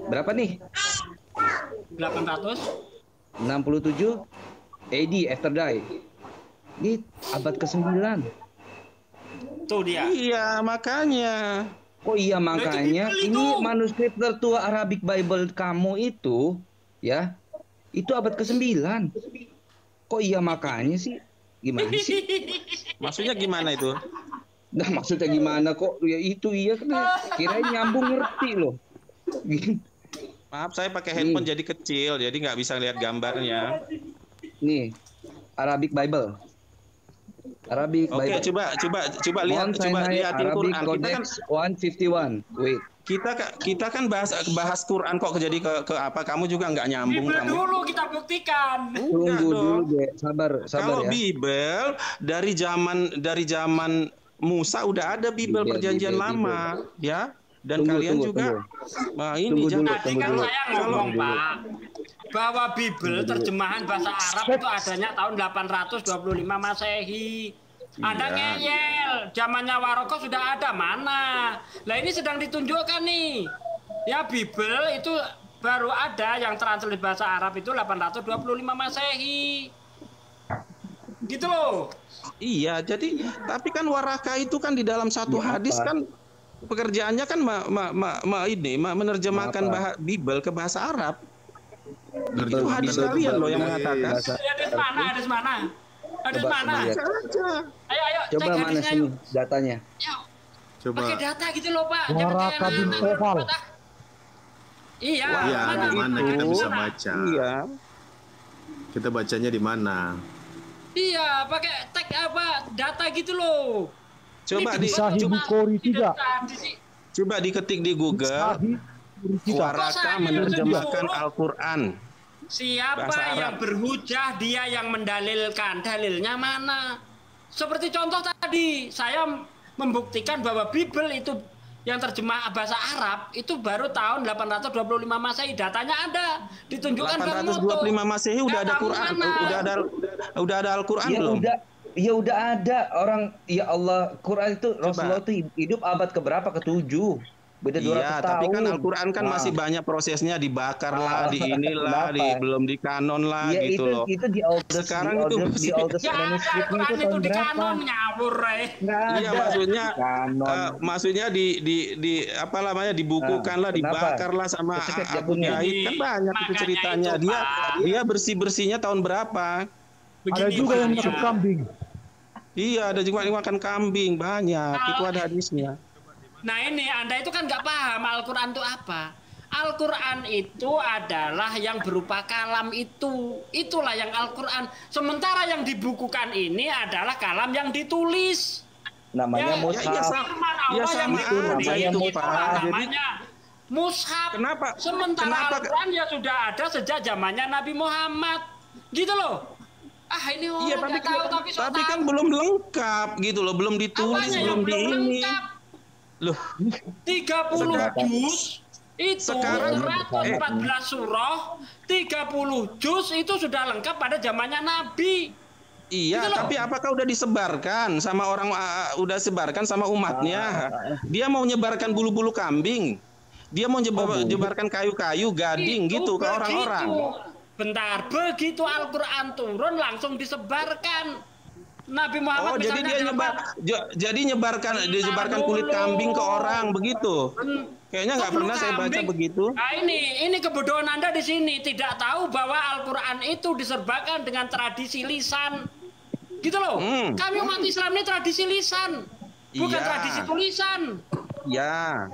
Berapa nih? 867 AD after die. Ini abad ke-9. tuh dia. Iya, makanya. Oh iya Loh, itu makanya Bible itu. ini manuskrip tertua Arabic Bible kamu itu ya, itu abad ke-9. Kok iya makanya sih? Gimana sih? Maksudnya gimana itu? Nah, maksudnya gimana kok? Ya itu iya kan kirain nyambung ngerti loh. Maaf, saya pakai handphone Nih, jadi kecil, jadi nggak bisa lihat gambarnya. nih Arabic Bible. Arabic Oke, Bible. coba Mount coba Sinai liatin Arabic Quran. Codex 151. Wait, Kita kan bahas Quran kok jadi ke apa? Kamu juga nggak nyambung Bible kamu. dulu kita buktikan. Enggak tunggu dulu dong. deh. Sabar, sabar Kalau ya. Bible dari zaman Musa udah ada Bible perjanjian Bible. lama, ya. Dan Tunggu, kalian tunggu, juga, tunggu. nah ini Tunggu dulu, Tadi tunggu kan dulu. saya Kalau ngomong, Pak, bahwa Bible terjemahan bahasa Arab itu adanya tahun 825 Masehi. Anda Iya. ngeyel, zamannya Waroko sudah ada mana? Lah ini sedang ditunjukkan nih. Ya Bible itu baru ada yang translate bahasa Arab itu 825 Masehi. Gitu loh. Iya, jadi tapi kan waraka itu kan di dalam satu Ya, hadis apa? kan pekerjaannya kan menerjemahkan Apa? Bible ke bahasa Arab. Bible, Itu hadis Bible kalian loh yang Bible mengatakan. bahasa Hadis mana? Hadis mana? Hadis Coba, mana? coba lihat. Aja. Ayo, Coba cek mana hadisnya sini yuk. datanya? Yuk. Coba. Pakai data gitu loh Pak. Jangan kayak Waraka bin anak-anak Oval. berdebat, ah. Iya, Wah, Iya, mana? di mana kita bisa baca? Iya. Kita bacanya di mana? Iya, pakai tag apa? Data gitu loh. Coba Ini di Sahih cuma Bukhari tidak tidak. tadi sih. coba diketik di Google Sahih Bukhari tidak. waraka menerjemahkan Al-Qur'an. Siapa Bahasa Arab. yang berhujah dia yang mendalilkan, dalilnya mana? Seperti contoh tadi, saya membuktikan bahwa Bible itu yang terjemah bahasa Arab itu baru tahun 825 Masehi. Datanya ada, ditunjukkan kamu tuh. 825 Masehi udah ada Datamu Quran, mana? udah ada Al-Qur'an Ya belum? udah, ya udah ada orang. Ya Allah, Quran itu Rasulullah itu hidup abad keberapa? Ke-7. Beda 200 Iya, tapi kan tahun. Al-Qur'an kan Nah. masih banyak prosesnya, dibakar lah, di inilah, Kenapa? belum di kanon lah Ya gitu loh. itu di oldest, Sekarang itu di oldest Ya ada manuscriptnya itu Al-Quran itu tahun di berapa? kanon nyawur, Nggak ada. Iya, maksudnya Kanon. maksudnya di apa namanya dibukukan lah, Kenapa? dibakar lah sama Kecepet dia Abu punya. Jahid kan banyak itu Makanya ceritanya. itu, Dia Pak. dia bersih-bersihnya tahun berapa? Ada Begini, juga Pak, yang ya. masuk kambing. Iya, ada juga yang makan kambing banyak. Itu ada hadisnya. Nah ini Anda itu kan nggak paham Al-Quran itu apa. Al-Quran itu adalah yang berupa kalam itu. Itulah yang Al-Quran. Sementara yang dibukukan ini adalah kalam yang ditulis. Namanya Ya, mushaf. ya, sama. Firman Ya, Allah yang sama ditulis. aja itu, Itulah Pak. namanya mushaf. Kenapa- Sementara kenapa- Al-Quran ya sudah ada sejak zamannya Nabi Muhammad. Gitu loh. Ah ini orang Iya, nggak tahu tapi sok tapi kan tahu. belum lengkap gitu loh, belum ditulis, Apanya belum yang di belum ini. lengkap? Loh, 30 Sekarang- juz itu Sekarang- 114 surah, 30 juz itu sudah lengkap pada zamannya Nabi. iya, Gitu loh. tapi apakah udah disebarkan sama orang udah sebarkan sama umatnya? Dia mau nyebarkan bulu-bulu kambing. Dia mau nyebarkan kayu-kayu, gading Itu gitu ke begitu. orang-orang. Bentar, begitu Al-Quran turun langsung disebarkan. Nabi Oh, Muhammad jadi misalnya dia dapat- nyebarkan kulit kambing ke orang begitu. Kayaknya nggak Kok pernah saya baca kambing? begitu. Nah ini kebodohan Anda di sini tidak tahu bahwa Al-Quran itu diserbakan dengan tradisi lisan, gitu loh. Kami umat Islam ini tradisi lisan, bukan Iya. tradisi tulisan. Ya.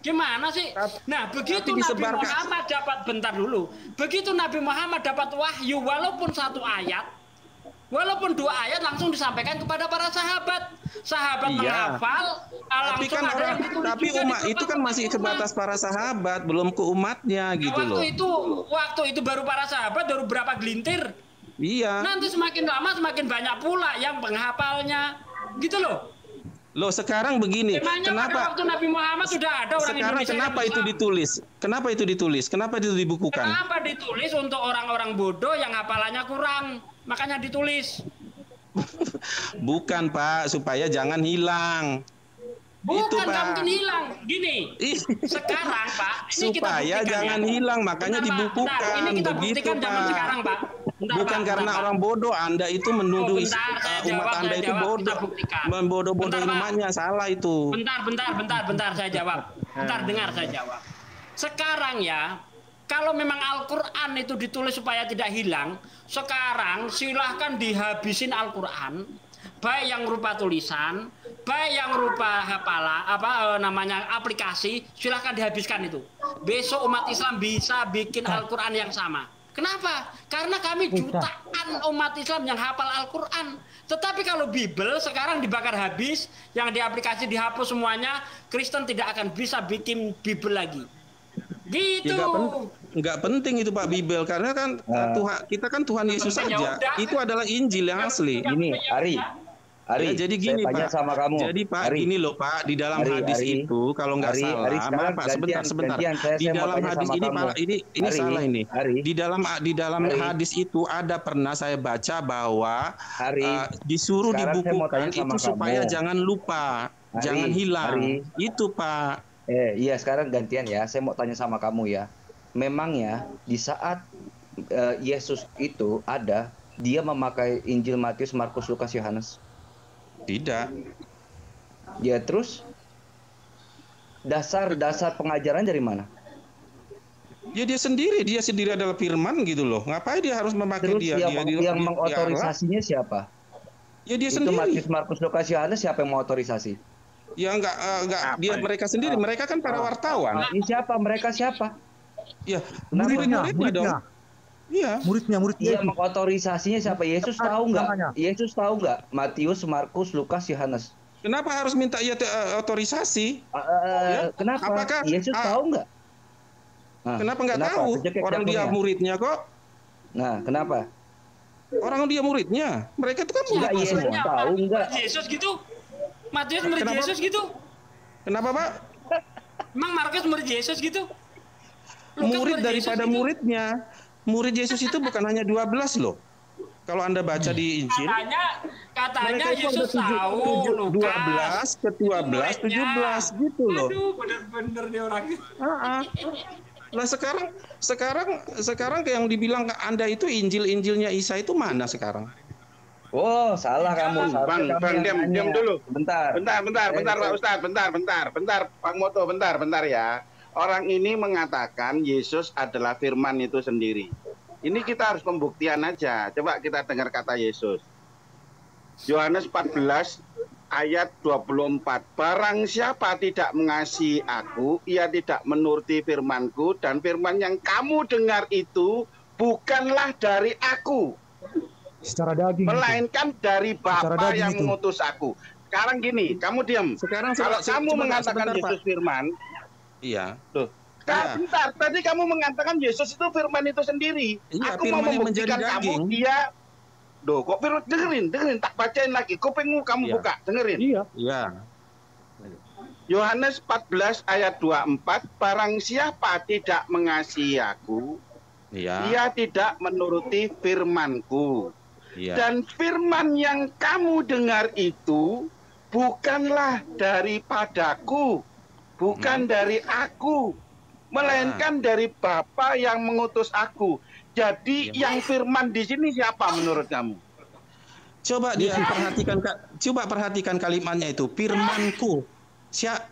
Gimana sih? Nah begitu tapi Nabi disebarkan. Muhammad dapat bentar dulu. Begitu Nabi Muhammad dapat wahyu walaupun satu ayat. Walaupun 2 ayat langsung disampaikan kepada para sahabat. Sahabat Iya. menghafal, Tapi langsung kan ada yang ditulis tapi juga umat di itu kan masih umat. sebatas para sahabat, belum ke umatnya gitu loh. Waktu itu baru para sahabat baru berapa gelintir. Iya. Nanti semakin lama semakin banyak pula yang penghafalnya. Gitu loh. Loh, sekarang begini, Memangnya pada kenapa waktu Nabi Muhammad sudah ada orang sekarang Indonesia kenapa yang itu bisa? ditulis? Kenapa itu ditulis? Kenapa itu dibukukan? Kenapa ditulis untuk orang-orang bodoh yang hafalannya kurang? Makanya ditulis. Bukan, Pak, supaya jangan hilang. Bukan Pak. nggak mungkin hilang. Gini, Ih, sekarang Pak, ini kita supaya buktikan jangan ya. hilang, makanya Bentar, Pak, dibukukan. bentar. Ini kita Begitu, buktikan zaman Pak. sekarang, Pak. Bentar, Bukan Pak, karena bentar, Pak. orang bodoh, Anda itu menuduh bentar, saya umat jawab, Anda saya itu jawab. bodoh, Kita buktikan. membodoh-bodohin Bentar, Pak. umatnya, salah itu. Bentar, saya jawab. Bentar, dengar saya jawab. Sekarang ya, kalau memang Al-Quran itu ditulis supaya tidak hilang, sekarang silahkan dihabisin Al-Quran, baik yang rupa tulisan, baik yang rupa namanya aplikasi, silahkan dihabiskan itu. Besok umat Islam bisa bikin Al-Quran yang sama. Kenapa? Karena kami jutaan umat Islam yang hafal Al-Quran. Tetapi kalau Bible sekarang dibakar habis, yang di aplikasi dihapus semuanya, Kristen tidak akan bisa bikin Bible lagi. Gitu. Ya, nggak penting itu Pak Bibel, karena kan Tuhan kita kan Tuhan Yesus Ya saja. udah. Itu adalah Injil yang asli. Ini Ari, Ya, jadi gini saya tanya Pak. sama kamu. Jadi Pak, Ari, gini loh Pak, di dalam Ari, hadis Ari. itu kalau nggak Ari, salah, Ari, sekarang maaf Pak, sebentar. gantian, saya Di mau dalam tanya hadis sama ini kamu. Pak, ini Ari, salah ini. Ari. Di dalam Ari. hadis itu ada pernah saya baca bahwa Ari, disuruh sekarang saya mau dibukukan tanya sama itu supaya kamu. jangan lupa, Ari, jangan hilang. Ari. Itu Pak. Iya sekarang gantian ya. Saya mau tanya sama kamu ya. Memangnya di saat Yesus itu ada, dia memakai Injil Matius, Markus, Lukas, Yohanes? Tidak. Ya terus dasar pengajaran dari mana? Ya dia sendiri adalah firman gitu loh. Ngapain dia harus memakai Terus dia? yang mengotorisasinya siapa? Ya dia Itu sendiri. Matius, Markus, Lukas, Yohanes siapa yang mengotorisasi? Ya enggak dia mereka sendiri. Mereka kan para wartawan. Ini siapa? Mereka siapa? Ya Muridnya, murid-muridnya dong. Iya. muridnya Iya, itu. mengotorisasinya siapa? Yesus tahu Namanya. nggak? Yesus tahu nggak? Matius, Markus, Lukas, Yohanes. Kenapa harus minta otorisasi? Kenapa? Apakah- Yesus tahu nggak? Nah, Kenapa nggak tahu? Kejekek Orang dia jantungnya. muridnya kok. Nah, kenapa? Orang dia muridnya. Mereka itu kan murid. Enggak, Yesus Maksudnya apa? tahu nggak? Yesus gitu? Matius murid Kenapa? Yesus gitu? Kenapa Pak? Emang Markus murid Yesus gitu? Lukas Murid Yesus daripada gitu? muridnya. Murid Yesus itu bukan hanya 12 loh. Kalau Anda baca di Injil, Katanya mereka itu ada Yesus tahu 12 ke 12, 17 gitu loh. Aduh, bener-bener nih orang. Nah sekarang yang dibilang Anda itu Injilnya Isa itu mana sekarang? Oh, salah kamu. Bang, diam dulu. Bentar. Bentar, Pak Ustadz, bentar, Pak Moto, bentar ya. Orang ini mengatakan Yesus adalah firman itu sendiri. Ini kita harus pembuktian aja. Coba kita dengar kata Yesus. Yohanes 14 ayat 24. Barang siapa tidak mengasihi aku, ia tidak menuruti firmanku, dan firman yang kamu dengar itu bukanlah dari aku, Secara daging. melainkan dari Secara Bapa daging yang itu. mengutus aku. Sekarang gini, kamu diam. Sekarang Kalau kamu mengatakan sebentar, Yesus Pak. firman, Iya. tuh. Iya. Bentar, tadi kamu mengatakan Yesus itu firman itu sendiri. Iya, Aku mau firman yang menjadi membuktikan kamu daging. dia. Duh, kok firman, dengerin, tak bacain lagi. Kupingmu kamu Iya. buka, dengerin. Iya. Iya. Yohanes 14 ayat 24, barang siapa tidak mengasihi aku, Iya. ia tidak menuruti firmanku. Iya. Dan firman yang kamu dengar itu bukanlah daripadaku, bukan dari aku, melainkan dari Bapa yang mengutus aku. Jadi yang firman di sini siapa menurut kamu? Coba dia perhatikan kalimatnya itu, firmanku.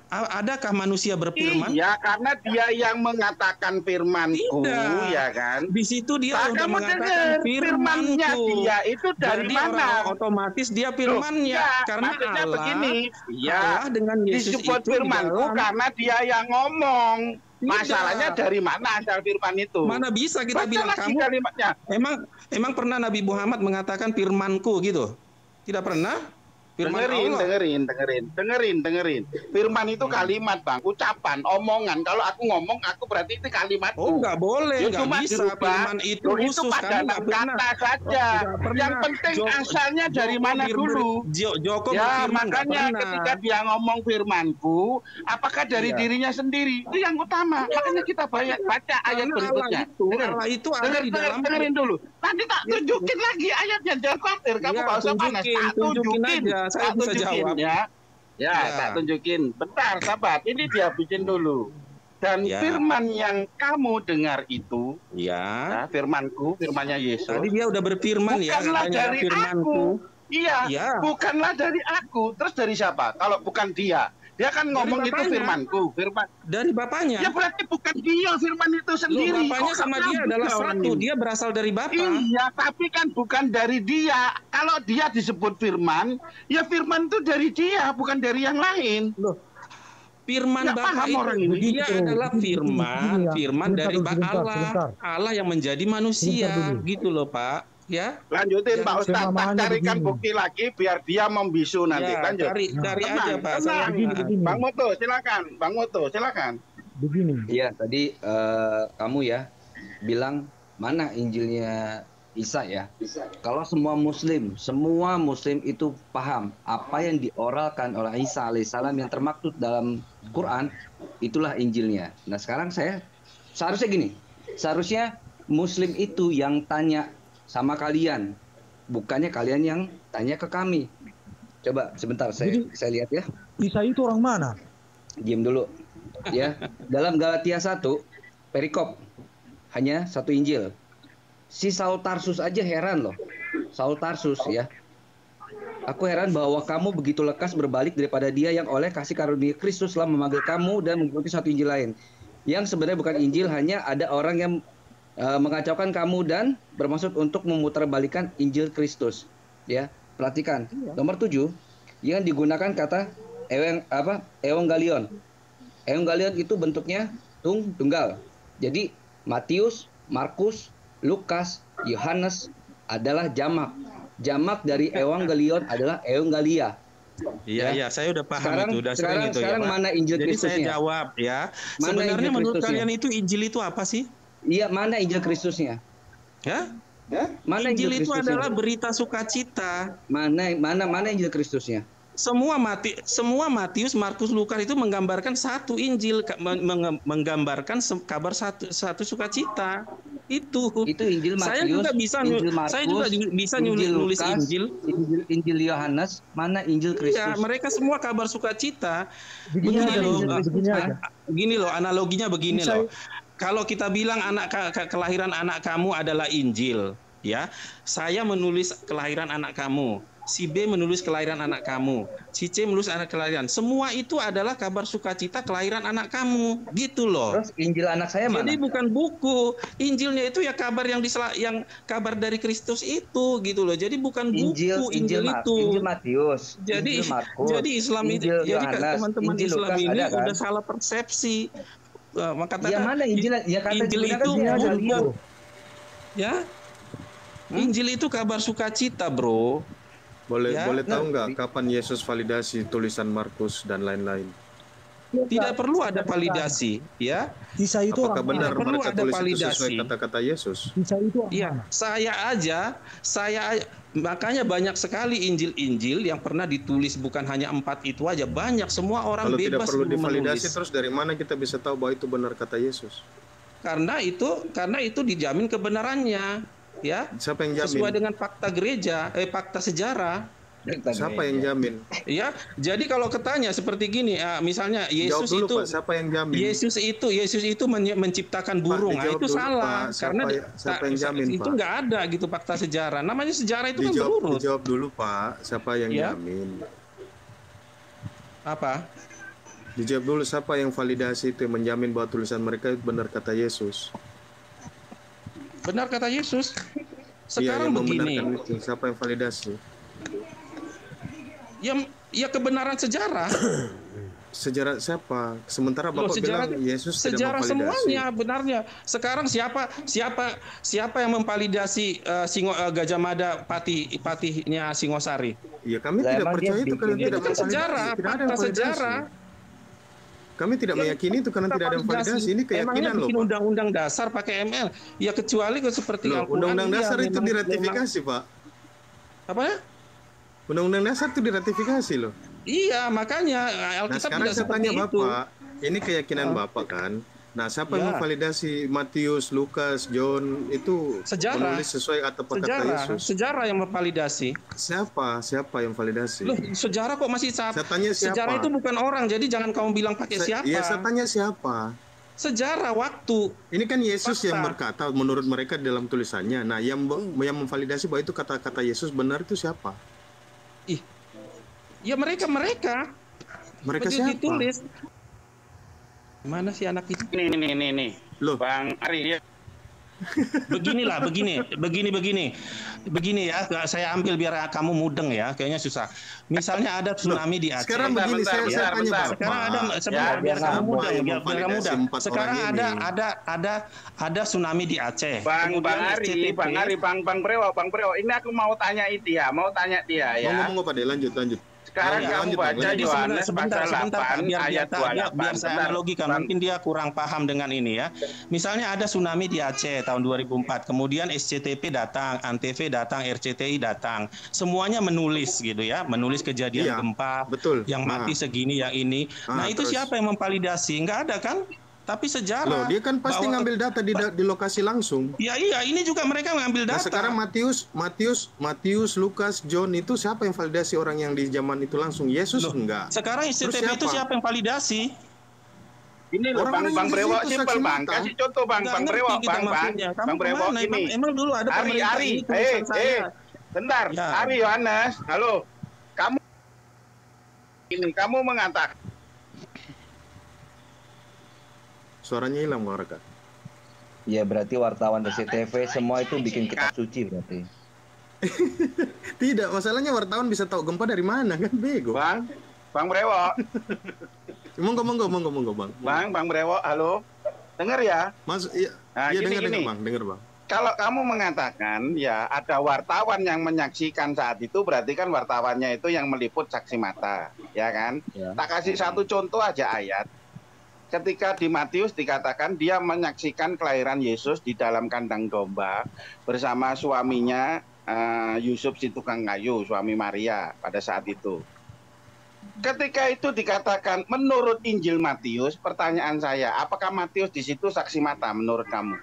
Adakah manusia berfirman? Iya, karena dia yang mengatakan firmanku, Tidak. ya kan? Di situ dia Nah, sudah kamu mengatakan dengar, firmannya firmanku. dia itu dari Jadi mana? otomatis dia Loh, firmannya, enggak, karena maksudnya Allah, begini, ya, Allah dengan Yesus disebut itu di firmanku dalam- karena dia yang ngomong. Tidak. Masalahnya dari mana asal firman itu? Mana bisa kita Baca bilang lagi kamu kalimatnya. emang pernah Nabi Muhammad mengatakan firmanku gitu? Tidak pernah? Firman Allah. Dengerin. Firman itu kalimat, Bang, ucapan, omongan. Kalau aku ngomong, aku berarti itu kalimatku. Oh, nggak boleh, Ya, nggak cuma bisa. dirubah. Firman itu Loh, khusus, kamu padanan nggak pernah. kata saja. Nggak pernah. Yang penting asalnya dari Joko mana dulu. Joko Ya, berfirman, nggak makanya pernah. ketika dia ngomong firmanku, apakah dari Iya. dirinya sendiri? Itu yang utama. Makanya kita baca ayat Karena berikutnya. Allah itu ada di dalam. Dengerin dulu. Nanti tak tunjukin lagi ayatnya. Jangan khawatir. Kamu Iya, nggak usah panas. Tak tunjukin tunjukin. aja. Saya Tak bisa tunjukin, jawab. ya. Ya, Ya. tak tunjukin. Bentar, sahabat. Ini dihabisin dulu. Dan Ya. firman yang kamu dengar itu, Ya. firmanku, firmannya Yesus. Tadi dia udah berfirman ya, Bukanlah katanya dari firmanku. aku. Iya, Ya. bukanlah dari aku. Terus dari siapa? Kalau bukan dia. Dia kan ngomong itu bapaknya. firmanku. Dari bapaknya. Ya berarti bukan dia firman itu Loh, sendiri. bapaknya Kok sama kamu dia adalah juga orang satu. ini? Dia berasal dari Bapa. Iya, tapi kan bukan dari dia. Kalau dia disebut firman, ya firman itu dari dia, bukan dari yang lain. Loh, firman Nggak Bapa paham itu orang ini. dia adalah firman, Begini ya. firman dari Sebentar. Allah. Allah yang menjadi manusia, Sebentar dulu. gitu loh, Pak. Ya. Lanjutin Pak Ustadz, tak Semamannya carikan begini. bukti lagi biar dia membisu nanti. Ya, Lanjut. cari Tenang, aja, Pak. tenang. Saya Begini. Bang Moto, silakan. Bang Moto, silakan. Begini. Iya, tadi kamu ya bilang mana Injilnya Isa ya. Kalau semua muslim itu paham apa yang dioralkan oleh Isa alaihissalam yang termaktub dalam Quran, itulah Injilnya. Nah, sekarang seharusnya gini. Seharusnya muslim itu yang tanya sama kalian, bukannya kalian yang tanya ke kami. Coba sebentar saya lihat ya. Isa itu orang mana? Diam dulu. Ya, dalam Galatia 1 perikop hanya satu Injil. Si Saul Tarsus aja heran loh. Saul Tarsus ya. Aku heran bahwa kamu begitu lekas berbalik daripada dia yang oleh kasih karunia Kristus telah memanggil kamu dan mengikuti satu Injil lain. Yang sebenarnya bukan Injil, hanya ada orang yang mengacaukan kamu dan bermaksud untuk memutarbalikan Injil Kristus. Ya, perhatikan. Nomor 7 yang digunakan kata evangelion. Evangelion itu bentuknya tunggal. Jadi Matius, Markus, Lukas, Yohanes adalah jamak. Jamak dari evangelion adalah evangelia. Iya, saya udah paham itu, udah sering itu sekarang ya, Pak. mana Injil Jadi Kristusnya? saya jawab ya. Mana Sebenarnya Injil menurut Kristusnya? kalian itu Injil itu apa sih? Iya, mana Injil Kristusnya? Ya? Mana Injil itu Kristusnya? adalah berita sukacita. Mana Injil Kristusnya? Semua Matius, Markus, Lukas itu menggambarkan satu Injil, menggambarkan kabar satu sukacita. Itu Injil Matius, saya juga bisa Injil Markus, saya juga bisa Injil nulis Lukas, Injil. Injil Yohanes, mana Injil Kristus? Iya, mereka semua kabar sukacita. Begini Begini aja, loh, begini aja. Gini loh, analoginya begini Bisa- loh. Kalau kita bilang kelahiran anak kamu adalah Injil, ya, saya menulis kelahiran anak kamu, si B menulis kelahiran anak kamu, si C menulis kelahiran. Semua itu adalah kabar sukacita kelahiran anak kamu, gitu loh. Terus Injil anak saya mana? Jadi bukan buku, Injilnya itu ya kabar yang kabar dari Kristus itu, gitu loh. Jadi bukan buku Injil itu. Injil Matius, Jadi Injil Markus, jadi Islam itu, Injil jadi Yohanes, teman-teman Injil Islam Lukas ini ada, kan? udah salah persepsi. Maka Ya mana Injil? Ya kata Injil digunakan itu Injil aja, Matius. bro. ya, Injil itu kabar sukacita, bro. Boleh Ya, tahu nggak kapan Yesus validasi tulisan Markus dan lain-lain? Tidak perlu ada validasi, ya. Isa itu Apakah orang benar mana? perlu mereka ada tulis itu validasi. sesuai kata-kata Yesus? Isa itu orang Iya, mana? makanya banyak sekali Injil-Injil yang pernah ditulis, bukan hanya 4 itu aja, banyak, semua orang Kalau tidak bebas perlu untuk divalidasi, menulis. terus dari mana kita bisa tahu bahwa itu benar kata Yesus? Karena itu dijamin kebenarannya, ya. Siapa yang Sesuai jamin? dengan fakta gereja, fakta sejarah. Siapa yang jamin? Ya, jadi kalau ketanya seperti gini, misalnya Jawab Yesus dulu, itu Pak. Siapa yang jamin? Yesus itu menciptakan burung. dijawab Itu dulu, salah Pak. karena Siapa yang jamin, itu Pak? nggak ada gitu fakta sejarah. Namanya sejarah itu kan berurut. Dijawab dulu, Pak. Siapa yang Ya. jamin? Apa? Dijawab dulu, siapa yang validasi itu, yang menjamin bahwa tulisan mereka itu benar kata Yesus? Benar kata Yesus. Iya, Sekarang yang begini, membenarkan itu. Siapa yang validasi? ya kebenaran sejarah. Sejarah siapa? Sementara Loh, Bapak sejarah bilang Yesus tidak sejarah memvalidasi. semuanya benarnya. Sekarang siapa yang memvalidasi Gajah Mada patihnya Singosari? Ya, kami Lah, tidak emang percaya dia itu karena bikin- tidak Itu kan sejarah, memvalidasi. Tidak ada fakta yang validasi. sejarah. Kami tidak meyakini itu karena tidak ada yang validasi. Ini keyakinan Emangnya loh, bikin Pak. undang-undang dasar pakai ML? Ya kecuali seperti Loh, Al-Quran, undang-undang iya, dasar itu memang- diratifikasi, Pak. Apa ya? Undang-undang dasar itu diratifikasi loh. Iya, makanya Nah, Alkitab sekarang tidak saya seperti tanya itu. Bapak, ini keyakinan Bapak kan? Nah, siapa yang memvalidasi Matius, Lukas, John itu menulis sesuai atau kata Yesus? Sejarah yang memvalidasi. Siapa yang validasi? Loh, sejarah kok masih Saya tanya siapa? Sejarah itu bukan orang, jadi jangan kamu bilang pakai siapa. Iya, saya tanya siapa? Sejarah waktu. Ini kan Yesus fakta. yang berkata menurut mereka dalam tulisannya. Nah, yang memvalidasi bahwa itu kata-kata Yesus benar itu siapa? Ya mereka. Mereka siapa? Ditulis. Mana sih anak itu? Nih. Loh, Bang Ari ya. Begini ya, saya ambil biar kamu mudeng ya, kayaknya susah. Misalnya ada tsunami di Aceh. sekarang begini saya tanya Pak. Sekarang ada sebentar biar kamu mudeng, biar kamu mudah. Sekarang ada tsunami di Aceh. Bang Ari, Bang Brewo, ini aku mau tanya dia ya. Ngomong Pak, lanjut. Sekarang kamu baca Yohanes pasal 8 ayat 28. Biar saya analogikan, mungkin dia kurang paham dengan ini ya. Misalnya ada tsunami di Aceh tahun 2004, kemudian SCTP datang, ANTV datang, RCTI datang. Semuanya menulis gitu ya, menulis kejadian gempa, betul. Yang mati segini, yang ini. Nah, itu terus siapa yang memvalidasi? Enggak ada kan? Tapi sejarah. Loh, dia kan pasti ngambil data di lokasi langsung. Iya, ini juga mereka ngambil data. Nah, sekarang Matius, Lukas, John itu siapa yang validasi orang yang di zaman itu langsung? Yesus enggak. Sekarang SCTP itu siapa yang validasi? Ini loh Bang Brewo, simpel Bang. Kasih contoh Bang Brewo, Bang Brewo ini. Emang dulu ada Ari, bentar. Ya. Ari Yohanes, halo. Kamu mengatakan suaranya hilang Bang Raka. Ya berarti wartawan SCTV semua itu bikin kitab suci berarti. Tidak, masalahnya wartawan bisa tahu gempa dari mana kan bego. Bang Brewo. Monggo Bang. Bang Brewo, halo. Dengar ya? Dengar Bang. Kalau kamu mengatakan ya ada wartawan yang menyaksikan saat itu, berarti kan wartawannya itu yang meliput saksi mata, ya kan? Ya. Tak kasih satu contoh aja ayat. Ketika di Matius dikatakan dia menyaksikan kelahiran Yesus di dalam kandang domba bersama suaminya Yusuf si tukang kayu, suami Maria pada saat itu. Ketika itu dikatakan menurut Injil Matius, pertanyaan saya, apakah Matius di situ saksi mata menurut kamu?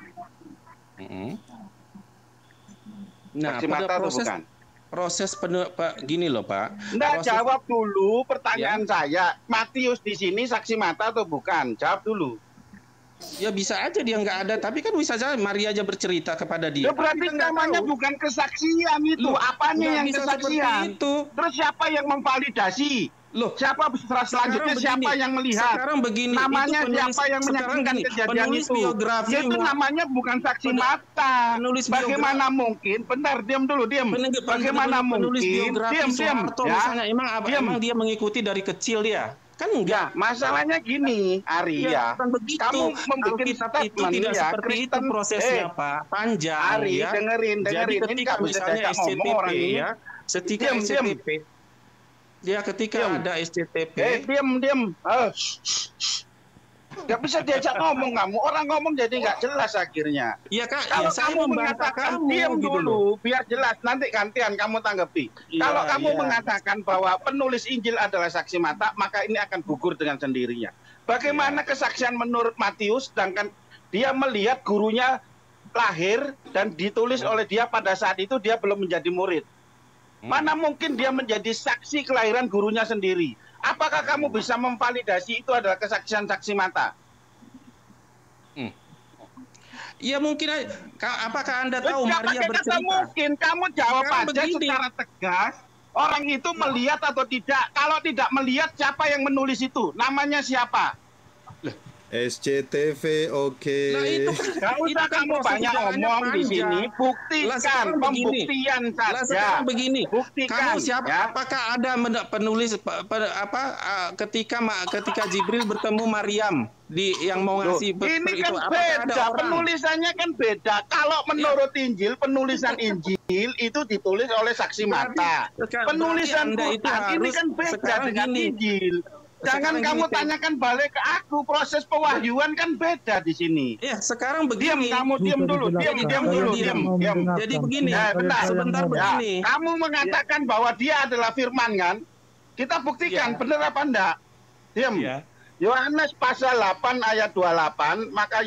Nah, saksi mata atau bukan? Proses gini loh Pak. Jawab dulu pertanyaan saya. Matius di sini saksi mata atau bukan? Jawab dulu. Ya bisa aja dia nggak ada, tapi kan bisa saja Maria aja bercerita kepada dia. Ya berarti namanya bukan kesaksian itu. Apanya yang kesaksian? Itu. Terus siapa yang memvalidasi? Loh, siapa selanjutnya siapa yang melihat? Sekarang begini, namanya siapa yang menyaksikan kejadian itu? Itu namanya bukan saksi mata. Bagaimana mungkin? Bentar, diam. Bagaimana mungkin? Diam. Ya. Emang dia mengikuti dari kecil dia? Kan enggak. Ya, masalahnya gini, Ari ya. Kamu membuat statement tidak ya, seperti itu prosesnya Pak. Panjang. Ari, ya. dengerin. Jadi ketika misalnya SCTP ya, SCTP. Dia ketika ada SCTP. Diam. Gak bisa diajak ngomong kamu. Orang ngomong jadi nggak jelas akhirnya. Iya Kak. Kalau kamu mengatakan diam dulu, biar jelas. Nanti gantian kamu tanggapi. Kalau kamu mengatakan bahwa penulis Injil adalah saksi mata, maka ini akan gugur dengan sendirinya. Bagaimana kesaksian menurut Matius, sedangkan dia melihat gurunya lahir dan ditulis oleh dia pada saat itu dia belum menjadi murid. Mana mungkin dia menjadi saksi kelahiran gurunya sendiri? Apakah kamu bisa memvalidasi itu adalah kesaksian saksi mata? Ya mungkin. Apakah Anda tahu Maria bercerita? Mungkin kamu jawab aja secara tegas. Orang itu melihat atau tidak? Kalau tidak melihat, siapa yang menulis itu? Namanya siapa? SCTV, oke. Nah itu kamu banyak ngomong di sini. Buktikan, pembuktian saja. Begini, buktikan. Kamu siapa? Ya? Apakah ada penulis ketika Jibril bertemu Maryam yang mau ngasih ini kan beda, penulisannya kan beda. Kalau menurut Injil, penulisan Injil itu ditulis oleh saksi mata. Penulisan Quran ini kan beda dengan Injil. Jangan kamu tanyakan balik ke aku, proses pewahyuan kan beda di sini. Ya, sekarang begini. Diam dulu. Jadi begini. Sebentar begini. Kamu mengatakan bahwa dia adalah firman kan? Kita buktikan benar apa enggak? Diam. Ya. Yohanes pasal 8 ayat 28, maka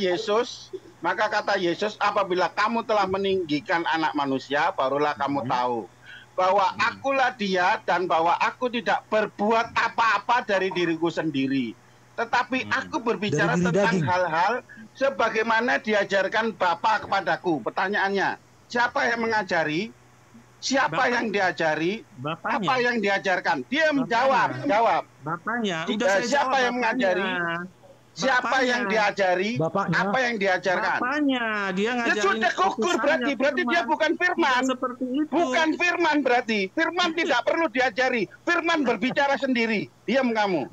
kata Yesus, apabila kamu telah meninggikan anak manusia, barulah kamu tahu bahwa akulah dia dan bahwa aku tidak berbuat apa-apa dari diriku sendiri. Tetapi aku berbicara Dari diri tentang daging. hal-hal sebagaimana diajarkan Bapa kepadaku. Pertanyaannya, siapa yang mengajari? Siapa Bapak. yang diajari? Bapaknya. Apa yang diajarkan? Dia menjawab, Bapaknya. jawab. Bapaknya. Siapa Udah saya jawab, yang mengajari? bapaknya. Siapa Bapaknya. yang diajari? Bapaknya. Apa yang diajarkan? Bapaknya, dia Ya ngajarin sudah gugur utusannya, berarti dia Firman. bukan firman. Tidak seperti itu. Bukan firman berarti. Firman tidak perlu diajari. Firman berbicara sendiri. Diam kamu.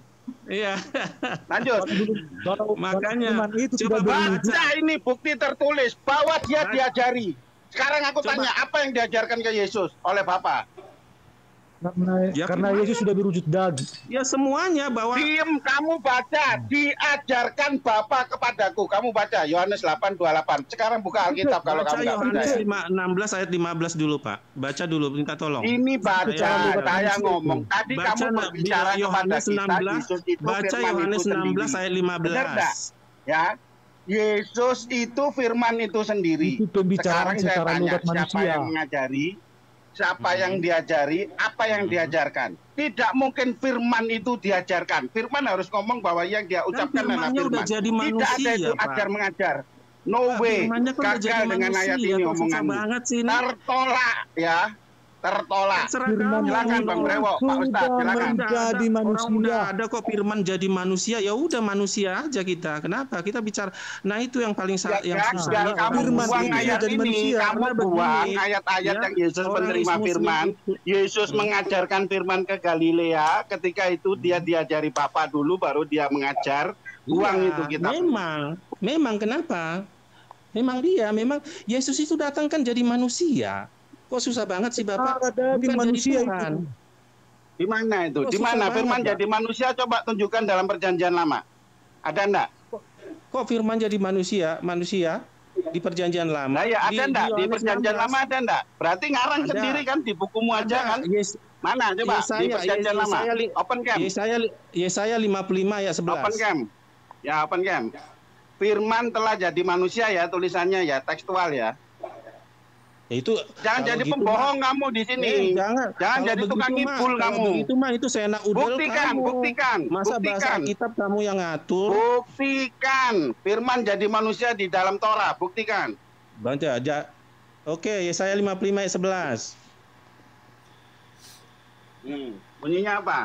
Iya. Lanjut. Kalau Makanya, firman itu coba sudah berwujud, Baca ini bukti tertulis bahwa dia Baca. diajari. Sekarang aku Coba. tanya, apa yang diajarkan ke Yesus oleh Bapa? Ya, karena firman. Yesus sudah berwujud daging. Ya semuanya bahwa Diam kamu baca. Diajarkan Bapa kepadaku. Kamu baca Yohanes 8:28. Sekarang buka Alkitab kalau baca kamu nggak Yohanes percaya. 16 ayat 15 dulu, Pak. Baca dulu, minta tolong. Ini baca, Saya- saya ngomong. Tadi Baca kamu berbicara kepada Yohanes kita, 16, Yesus itu baca firman Yohanes itu 16 sendiri. ayat Benar nggak? 15. Ya, Yesus itu firman itu sendiri. Itu pembicaraan Sekarang saya secara tanya, logat siapa manusia. yang mengajari? Siapa yang diajari? Apa yang diajarkan? Tidak mungkin firman itu diajarkan. Firman harus ngomong bahwa yang dia ucapkan adalah firmannya udah firman. jadi Tidak ada manusia, itu Pak. ajar mengajar. No Pak, way. firmannya kan udah jadi Gagal dengan manusia, ayat ini kok susah omonganmu. banget sih ini. Tertolak ya. Tertolak. Terserah Firman kamu. Silakan Bang Brewo, Pak Ustadz, sudah silakan. menjadi Orang manusia. udah ada kok firman jadi manusia, ya udah manusia aja kita. Kenapa? Kita bicara. Nah, itu yang paling yang susah. Gagal kamu Firman buang itu ayat jadi ini, manusia. kamu Karena begini, buang ayat-ayat ya, yang Yesus orang menerima Muslim firman. itu- Yesus mengajarkan firman ke Galilea. Ketika itu dia diajari Bapa dulu, baru dia mengajar. Buang Iya, itu kitab. Memang kenapa? Memang Yesus itu datang kan jadi manusia. Kok susah banget sih Bapak? Ada daging Bukan jadi manusia Tuhan. itu. Di mana itu? Oh, Di susah mana banget, firman Pak. jadi manusia? Coba tunjukkan dalam perjanjian lama. Ada enggak? Kok firman jadi manusia di perjanjian lama? Nah ya ada enggak? Di Yohanes perjanjian 16. lama ada enggak? Berarti ngarang Ada. sendiri kan di bukumu aja kan? Mana coba di perjanjian lama? Open cam. Yesaya 55 ayat 11. Open cam. Ya open cam. Firman telah jadi manusia ya tulisannya ya, tekstual ya. Ya, itu Jangan kalau jadi gitu pembohong kamu di sini. jangan Jangan Kalau jadi begitu tukang mah- ngibul kalau kamu. begitu mah itu seenak udel Buktikan, kamu. buktikan, Masa bahasa buktikan. kitab kamu yang ngatur? Buktikan. Firman jadi manusia di dalam Torah. Buktikan. Baca aja. Oke, Yesaya 55 ayat 11. Bunyinya apa?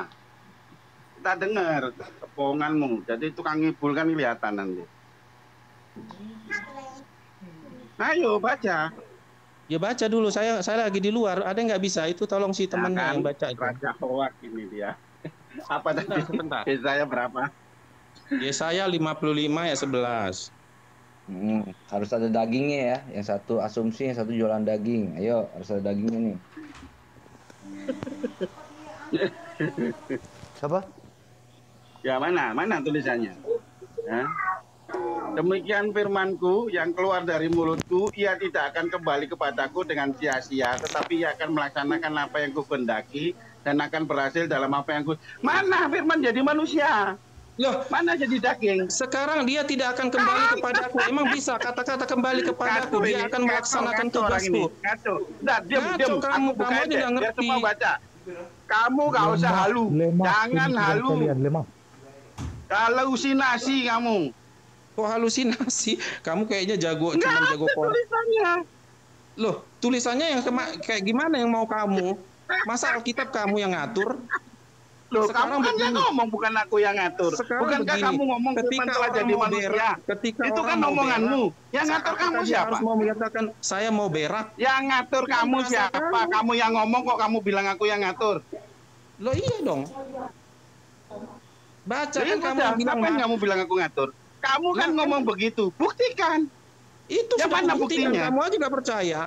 Kita dengar kebohonganmu. Jadi tukang ngibul kan kelihatan nanti. Ayo baca. Ya baca dulu, saya lagi di luar. Ada nggak bisa? Itu tolong si temannya Ya kan? yang baca itu. Raja hoak ini dia. Apa tadi? Sebentar. Saya berapa? Yesaya 55 ayat 11. Harus ada dagingnya ya. Yang satu asumsi, yang satu jualan daging. Ayo, harus ada dagingnya nih. Siapa? Ya mana tulisannya? Ya. Demikian firmanku yang keluar dari mulutku, ia tidak akan kembali kepadaku dengan sia-sia, tetapi ia akan melaksanakan apa yang kukehendaki dan akan berhasil dalam apa yang ku. Mana firman jadi manusia? Loh, Mana jadi daging? sekarang dia tidak akan kembali kepadaku. Emang bisa kata-kata kembali kepadaku? Dia akan melaksanakan tugasku. Ngaco. Nah, diam. Ngaco kamu, Aku buka kamu aja aja. nggak Biar ngerti. semua baca. Kamu gak usah halu. Jangan halu. Lemah. Halusinasi kamu. Kok halusinasi? Kamu kayaknya jago, Nggak cuma ada jago koran. tulisannya. Loh, tulisannya yang kayak gimana yang mau kamu? Masa Alkitab kamu yang ngatur? Loh, Sekarang kamu kan yang begini. ngomong, bukan aku yang ngatur. Sekarang Bukankah begini, kamu ngomong ketika firman telah orang jadi mau manusia? berak, ketika Itu orang kan mau omonganmu. berak, Yang ngatur saat kamu tadi siapa? harus mau menyatakan saya mau berak. Yang ngatur kamu Bahasa siapa? kamu. Kamu yang ngomong kok kamu bilang aku yang ngatur? Loh iya dong. Baca Jadi kan kamu udah, yang bilang ngapain "Ma." kamu bilang aku ngatur? Kamu kan Nah, ngomong begitu. Buktikan. Itu Ya, sudah mana bukti kan buktinya? kamu aja nggak percaya.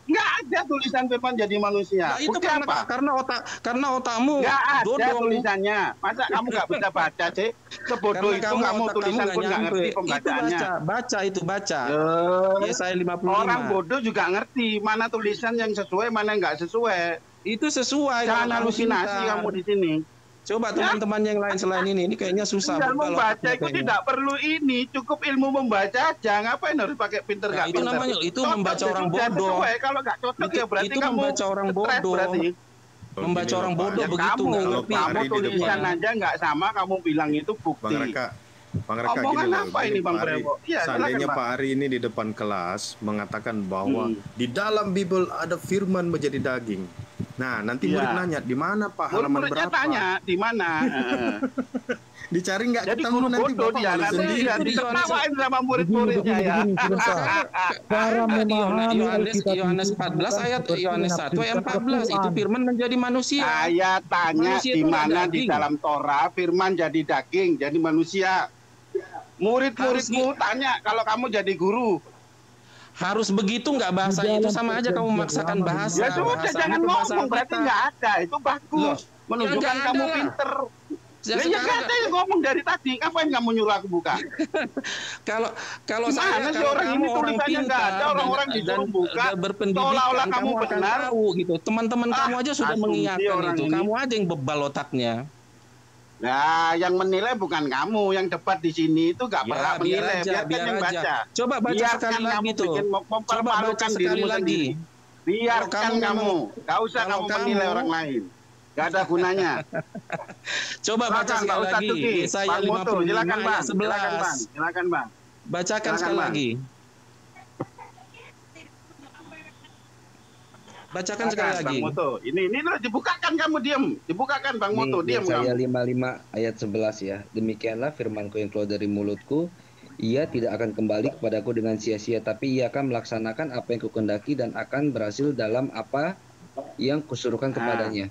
Nggak ada tulisan firman jadi manusia. Nah, itu Bukti karena apa? karena otakmu Nggak ada dodong. tulisannya. Masa kamu nggak bisa baca sih? Sebodoh Karena itu kamu otak tulisan nggak pun nggak nyampe. ngerti Itu pembacaannya. baca. Loh, Yesaya 55. orang bodoh juga ngerti mana tulisan yang sesuai, mana yang nggak sesuai. Itu sesuai. Jangan kalau kamu halusinasi pintar. kamu di sini. Coba teman-teman yang lain selain ini kayaknya susah. Tinggal Kalau membaca itu kayaknya. tidak perlu ini, cukup ilmu membaca aja. Ngapain harus pakai pinter Nah, nggak itu pinter? namanya itu Cocok membaca ya orang sudah, bodoh. sesuai. Kalau nggak cocok ya berarti Itu kamu membaca orang stres bodoh. berarti. Membaca orang bodoh Ya begitu kamu, nggak kalau ngerti. Pak kamu Ari di tulisan depan. aja nggak sama, kamu bilang itu Bang bukti. Raka gini Omongan loh. apa Gini, ini Bang Pak Ari, Prebo? Iya, seandainya silakan, Pak Ari ini di depan kelas mengatakan bahwa di dalam Bible ada firman menjadi daging. Nah, nanti Iya. murid nanya, di mana Pak halaman Murid-muridnya berapa? tanya di mana. Dicari nggak Jadi ketemu guru nanti bodoh Bapak dia malu nanti sendiri. dia diketawain sama murid-muridnya ya. sebentar. Cara memahami Alkitab Yohanes itu 14 bukan ayat seperti Yohanes 1 ayat menafsirkan 14 itu Al-Quran. firman menjadi manusia. Saya tanya Manusia di itu nggak mana di daging. dalam Torah firman jadi daging, jadi manusia. Murid-muridmu tanya kalau kamu jadi guru. Harus begitu nggak bahasanya itu sama aja kamu memaksakan bahasa. Ya sudah Bahasanya jangan itu bahasa ngomong berarti kita. nggak ada. Itu Loh, bagus. Menunjukkan ya nggak kamu ada lah. pinter. Ya, Ya sekarang nggak ada yang ngomong dari tadi. Ngapain kamu nyuruh aku buka? kalau Gimana sih kalau orang kamu ini tulisannya pintar nggak ada, orang-orang dan disuruh buka, berpendidikan seolah-olah kamu kamu akan benar. tahu gitu. Teman-teman kamu aja sudah asumsi mengiyakan orang itu. ini. Kamu aja yang bebal otaknya. Nah, yang menilai bukan kamu, yang debat di sini itu nggak Ya, berhak biar menilai. aja, Biarkan biar yang aja. baca. Coba baca Biarkan sekali kamu lagi tuh. bikin Coba baca mempermalukan sekali dirimu lagi. sendiri. Biarkan Kalau kamu kamu, memang- nggak usah kalau kamu menilai kamu- orang lain. Nggak ada gunanya. Coba baca Silakan Pak sekali Ustadz lagi. Tuki, Yesaya Bang Mutu, 55 silakan Bang, ayat 11. silakan Bang, silakan Bang. Bacakan Silakan, sekali Bang. lagi. Bacakan sekali Silakan, lagi. Bang Mutu. Ini loh, dibukakan kamu diam. Dibukakan Bang Mutu, diam Yesaya kamu. 55 ayat 11 ya. Demikianlah firmanku yang keluar dari mulutku. Ia tidak akan kembali kepadaku dengan sia-sia, tapi ia akan melaksanakan apa yang kukendaki dan akan berhasil dalam apa yang kusuruhkan kepadanya.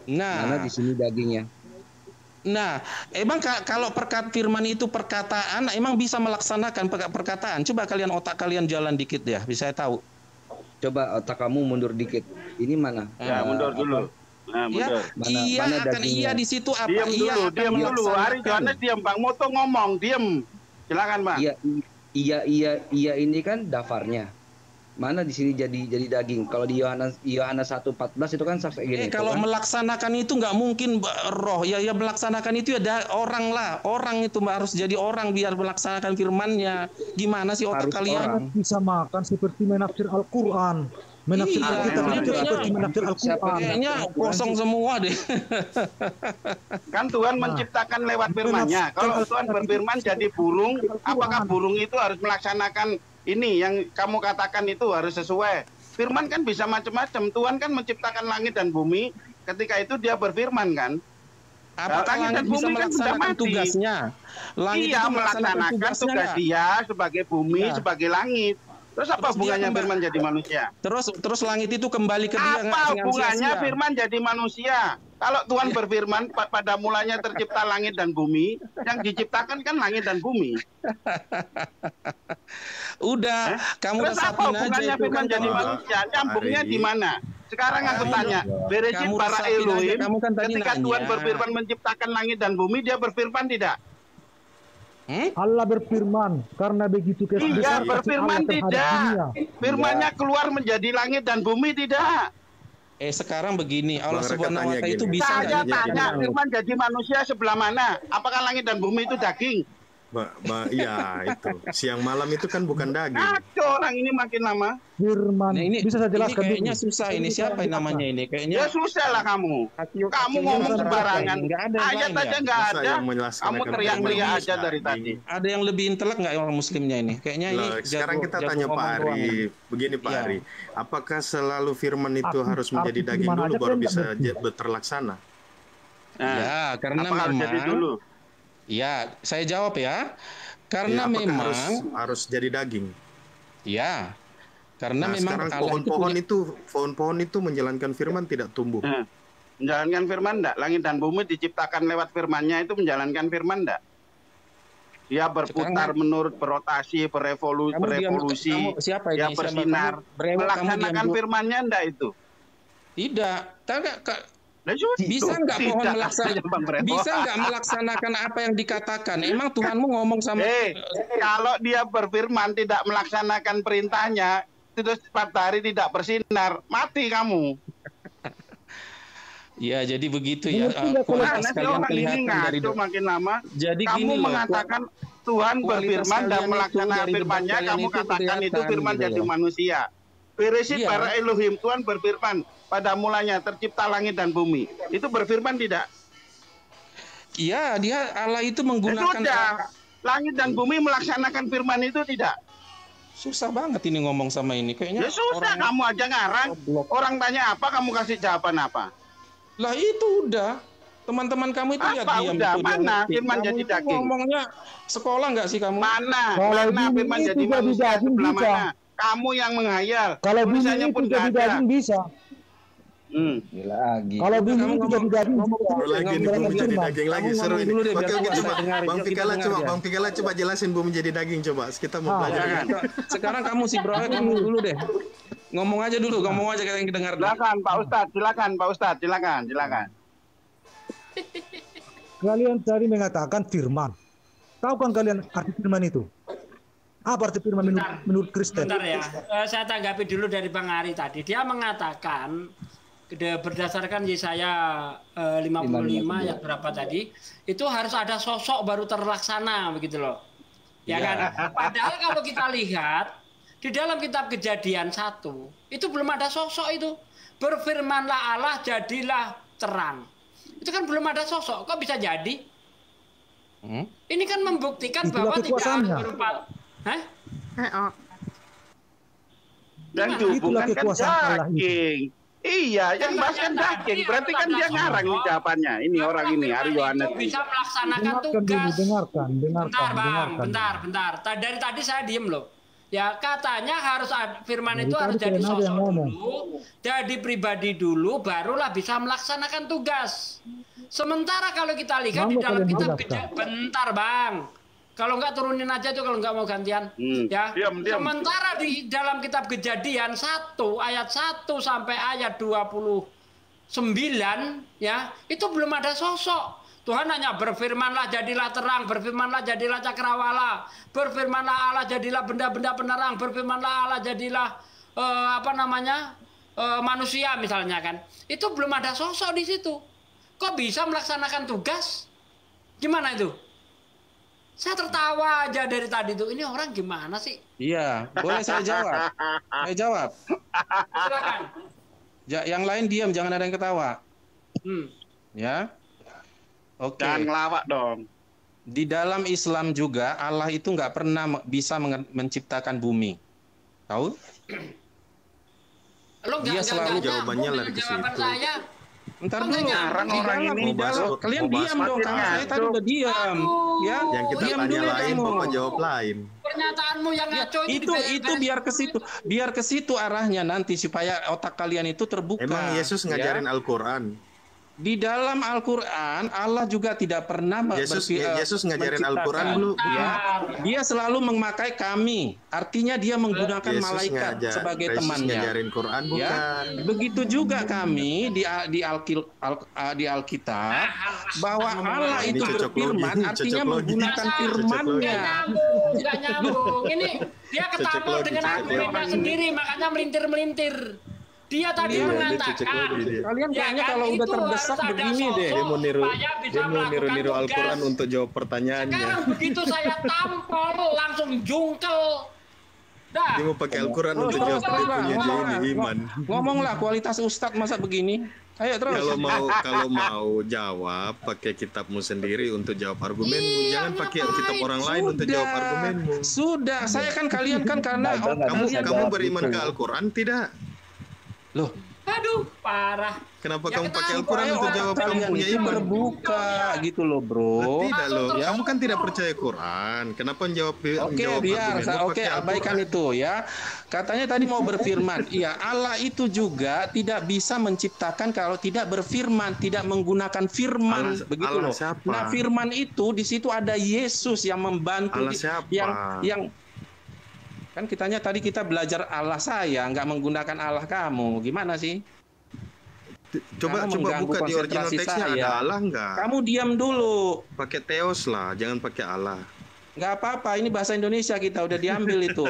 Mana Nah, di sini dagingnya? Nah, emang kalau firman itu perkataan, emang bisa melaksanakan perkataan. Coba kalian otak kalian jalan dikit ya, bisa saya tahu. Coba otak kamu mundur dikit. Ini mana? Ya, mundur dulu. Nah, Ya, mundur. Mana- iya mana akan dagingnya? iya di situ apa? Diam Iya dulu, akan diam dulu. Hari melaksanakan. Johannes diam, Bang Mutu ngomong, diam. Silakan Bang. Iya ini kan dafarnya. Mana di sini jadi daging? Kalau di Yohanes 1:14 itu kan kayak gini. Kalau kan? melaksanakan itu nggak mungkin roh. Ya melaksanakan itu ada orang lah. Orang itu harus jadi orang biar melaksanakan firman-Nya. Gimana sih otak Harus kalian? orang. Bisa makan seperti menafsir Al-Quran. Menafsir Iya, Alkitab itu kayaknya- seperti menafsir Al-Quran. Kayaknya kosong semua deh. Kan Tuhan menciptakan lewat firman-Nya. Kalau Tuhan berfirman jadi burung, apakah burung itu harus melaksanakan ini yang kamu katakan itu harus sesuai? Firman kan bisa macam-macam. Tuhan kan menciptakan langit dan bumi. Ketika itu dia berfirman kan. Apakah Langit dan langit bisa bumi kan sudah melaksanakan mati. tugasnya? Langit Iya itu melaksanakan tugasnya tugas nggak? dia sebagai bumi, Ya. sebagai langit. Terus apa Terus dia hubungannya kembali- firman jadi manusia? Terus langit itu kembali ke dia Apa dengan hubungannya sia-sia. firman jadi manusia? Kalau Tuhan berfirman pada mulanya tercipta langit dan bumi, yang diciptakan kan langit dan bumi. Udah, kamu Terus apa resapin aja hubungannya itu firman kan jadi kamu. manusia? Nyambungnya Ari. di mana? Sekarang aku Ari, tanya, Bereshit kamu para resapin aja, Elohim, kamu kan tadi ketika nanya. Tuhan berfirman menciptakan langit dan bumi, dia berfirman tidak? Allah berfirman, karena begitu Iya, besar kasih berfirman Allah terhadap tidak. dunia. Firmannya keluar menjadi langit dan bumi tidak. Sekarang begini, Allah Bang Reka Subhanahu wa tanya Ta'ala itu gini. bisa Saya nggak tanya, dijadikan firman jadi manusia sebelah mana? Apakah langit dan bumi itu daging? Iya itu. Siang malam itu kan bukan daging. Ngaco orang ini makin lama. Firman, Nah, ini bisa saya jelaskan kayaknya dulu? susah ini. Siapa yang namanya ini? Kayaknya Ya susah lah kamu. Kamu ngomong sembarangan. Nggak ada yang Ayat lain aja ya? nggak Masa ada. yang melaksanakan Kamu teriak-teriak firman aja dari daging? tadi. Ada yang lebih intelek nggak orang muslimnya ini? Kayaknya ini Loh, sekarang kita jago tanya Pak ngomong doang ini. Ari, begini Pak Iya. Ari, apakah selalu firman itu Arti- harus menjadi arti daging firman dulu aja baru kan bisa nggak terlaksana? Nah, Ya, karena apa harus jadi memang dulu? ya, saya jawab ya. Karena Ya, apakah memang harus jadi daging? ya. Karena Nah, memang sekarang Allah itu pohon-pohon itu menjalankan firman tidak tumbuh. Nah, menjalankan firman enggak? Langit dan bumi diciptakan lewat firman-Nya itu menjalankan firman enggak? Dia berputar Sekarang- menurut berotasi, berevolusi, kamu siapa ini? dia Siapa? bersinar. Kamu brewok, kamu diam Melaksanakan dulu. firman-Nya enggak itu? Tidak. Lah, sudah. Bisa nggak pohon Tidak melaksanakan? aja, Bang Brebo. Bisa nggak melaksanakan apa yang dikatakan? Emang Tuhanmu ngomong sama Kalau dia berfirman tidak melaksanakan perintahnya, terus 4 hari tidak bersinar, mati kamu. Ya, jadi begitu ya. Mengerti nggak kalau Mana sih orang ini ngaco makin lama? Jadi Kamu gini loh, mengatakan Tuhan kualitas berfirman dan kalian itu melaksanakan dari debat firman-Nya, kalian kamu itu katakan itu kelihatan firman gitu jadi loh. manusia. Bereshit Iya. bara Elohim, Tuhan berfirman pada mulanya tercipta langit dan bumi. Itu berfirman tidak? Iya, dia Allah itu Ya menggunakan sudah, langit dan bumi melaksanakan firman itu tidak? susah banget ini ngomong sama ini. Kayaknya Ya susah, orang kamu aja ngarang. goblok. Orang tanya apa, kamu kasih jawaban apa? Lah itu udah. Teman-teman kamu itu Apa lihat diam udah? itu dia Mana ngerti. firman Kamu jadi itu daging? ngomongnya sekolah nggak sih kamu? Mana? Kalau Mana bumi firman itu jadi jadi manusia daging sebelah bisa. mana? Kamu yang menghayal. Kalau bumi Tulisannya itu pun jadi nggak ada. daging bisa. Lagi. Kalau bumi Kamu itu jadi daging ngomong bisa. dulu deh, Lagi nih ngomong bumi dulu. jadi Firman. daging lagi Kamu seru ngomong ini. dulu deh, Oke biar oke kita coba dengar, Bang kita Fikala dengar coba dia. Bang Fikala coba jelasin bumi jadi daging coba. Kita mau belajar. Jangan. Sekarang kamu si Bro ngomong dulu deh. Ngomong aja dulu, ngomong aja kita yang dengar. Silakan Pak Ustadz, silakan. Kalian tadi mengatakan firman. Tahu kan kalian arti firman itu? Apa arti firman menurut Kristen? Bentar ya, saya tanggapi dulu dari Bang Ari tadi. Dia mengatakan berdasarkan Yesaya 55 yang berapa tadi, itu harus ada sosok baru terlaksana begitu loh. Ya kan? Padahal kalau kita lihat di dalam kitab Kejadian 1, itu belum ada sosok itu. Berfirmanlah Allah, jadilah terang. Itu kan belum ada sosok, kok bisa jadi? Ini kan membuktikan Itulah bahwa tidak kekuasaannya. berupa. Hah? Dan Gimana? dihubungkan Itulah kan kekuasaan Allah itu. daging. Iya, yang bahas kan daging. Berarti kan dia ngarang nih jawabannya. Ini orang ini, Ari Yohanes. Itu bisa melaksanakan Dengarkan dulu, tugas. dengarkan. Bentar bang, bentar. Dari tadi saya diem loh. Ya katanya harus firman Dari itu harus tadi jadi kalian aja yang sosok ngomong. dulu, jadi pribadi dulu, barulah bisa melaksanakan tugas. Sementara kalau kita lihat di Mau dalam kalian kitab jelaskan? bentar bang. Kalau nggak turunin aja tuh kalau nggak mau gantian. Ya. Diam. Sementara di dalam kitab Kejadian 1 ayat 1 sampai ayat 29 ya, itu belum ada sosok. Tuhan hanya berfirmanlah jadilah terang, berfirmanlah jadilah cakrawala, berfirmanlah Allah jadilah benda-benda penerang, berfirmanlah Allah jadilah manusia misalnya kan. Itu belum ada sosok di situ. Kok bisa melaksanakan tugas? Gimana itu? Saya tertawa aja dari tadi tuh. Ini orang gimana sih? Iya, boleh saya jawab. Saya jawab. Silakan. Yang lain diam, jangan ada yang ketawa. Ya. Oke. Jangan ngelawak dong. Di dalam Islam juga Allah itu nggak pernah bisa menciptakan bumi. Tahu? Lo Dia selalu jawabannya lari ke jawaban situ. saya. Ntar Oke, dulu. ngarang Di orang dalam, ini. di dalam. Kalian Mau bahas diam dong. makin Saya tadi ngaco. udah diam. Ya. Yang kita diam tanya dulu lain, kamu. Bapak jawab lain. Pernyataanmu yang ngaco Itu biar ke situ arahnya nanti supaya otak kalian itu terbuka. Emang Yesus ya. ngajarin Al-Quran? Di dalam Al-Quran Allah juga tidak pernah Yesus ngajarin Al-Quran dulu. Ya, dia selalu memakai kami. Artinya dia menggunakan malaikat sebagai Yesus temannya. ngajarin Quran bukan? Ya, begitu juga kami di Alkitab bahwa Allah Ini itu cocok berfirman, logi, artinya cocok logi. menggunakan Cocok firman-Nya. Nggak nyambung. Ini dia ketampol dengan argumennya sendiri, makanya melintir-melintir. Dia tadi Iya, mengatakan, cocok logi dia. Kalian kayaknya kan, kalau udah itu terdesak harus ada begini deh. sosok Dia mau niru, supaya bisa melakukan tugas. Al-Quran untuk jawab pertanyaannya. Sekarang begitu saya tampol langsung jungkel. Dah. Dia mau pakai Al-Quran untuk Terus, jawab terus, dia lah, punya ngomonglah. iman. Ngomonglah kualitas Ustadz masa begini. Ayo terus. Kalau mau jawab pakai kitabmu sendiri untuk jawab argumenmu, Iya, jangan pakai ngapain? kitab orang lain untuk jawab argumenmu. Sudah, saya kan kalian kan karena Kamu beriman ke Al-Quran tidak? Loh, Aduh, parah. Kenapa Ya, kamu pakai kenapa? Al-Quran untuk otak jawab kamu kalian punya itu iman? terbuka gitu loh, bro. Tidak loh, kamu kan tidak percaya Quran. Kenapa menjawab Oke, biar abaikan itu ya. Katanya tadi mau berfirman. Iya, Allah itu juga tidak bisa menciptakan kalau tidak berfirman, tidak menggunakan firman, Allah- begitu Allah loh. siapa? Nah, firman itu di situ ada Yesus yang membantu Allah siapa? yang kan tadi kita belajar Allah saya, nggak menggunakan Allah kamu. Gimana sih? Coba Kamu mengganggu buka di original konsentrasi teksnya saya. ada Allah nggak? Kamu diam dulu. Pakai Theos lah, jangan pakai Allah. Nggak apa-apa, ini bahasa Indonesia kita udah diambil itu.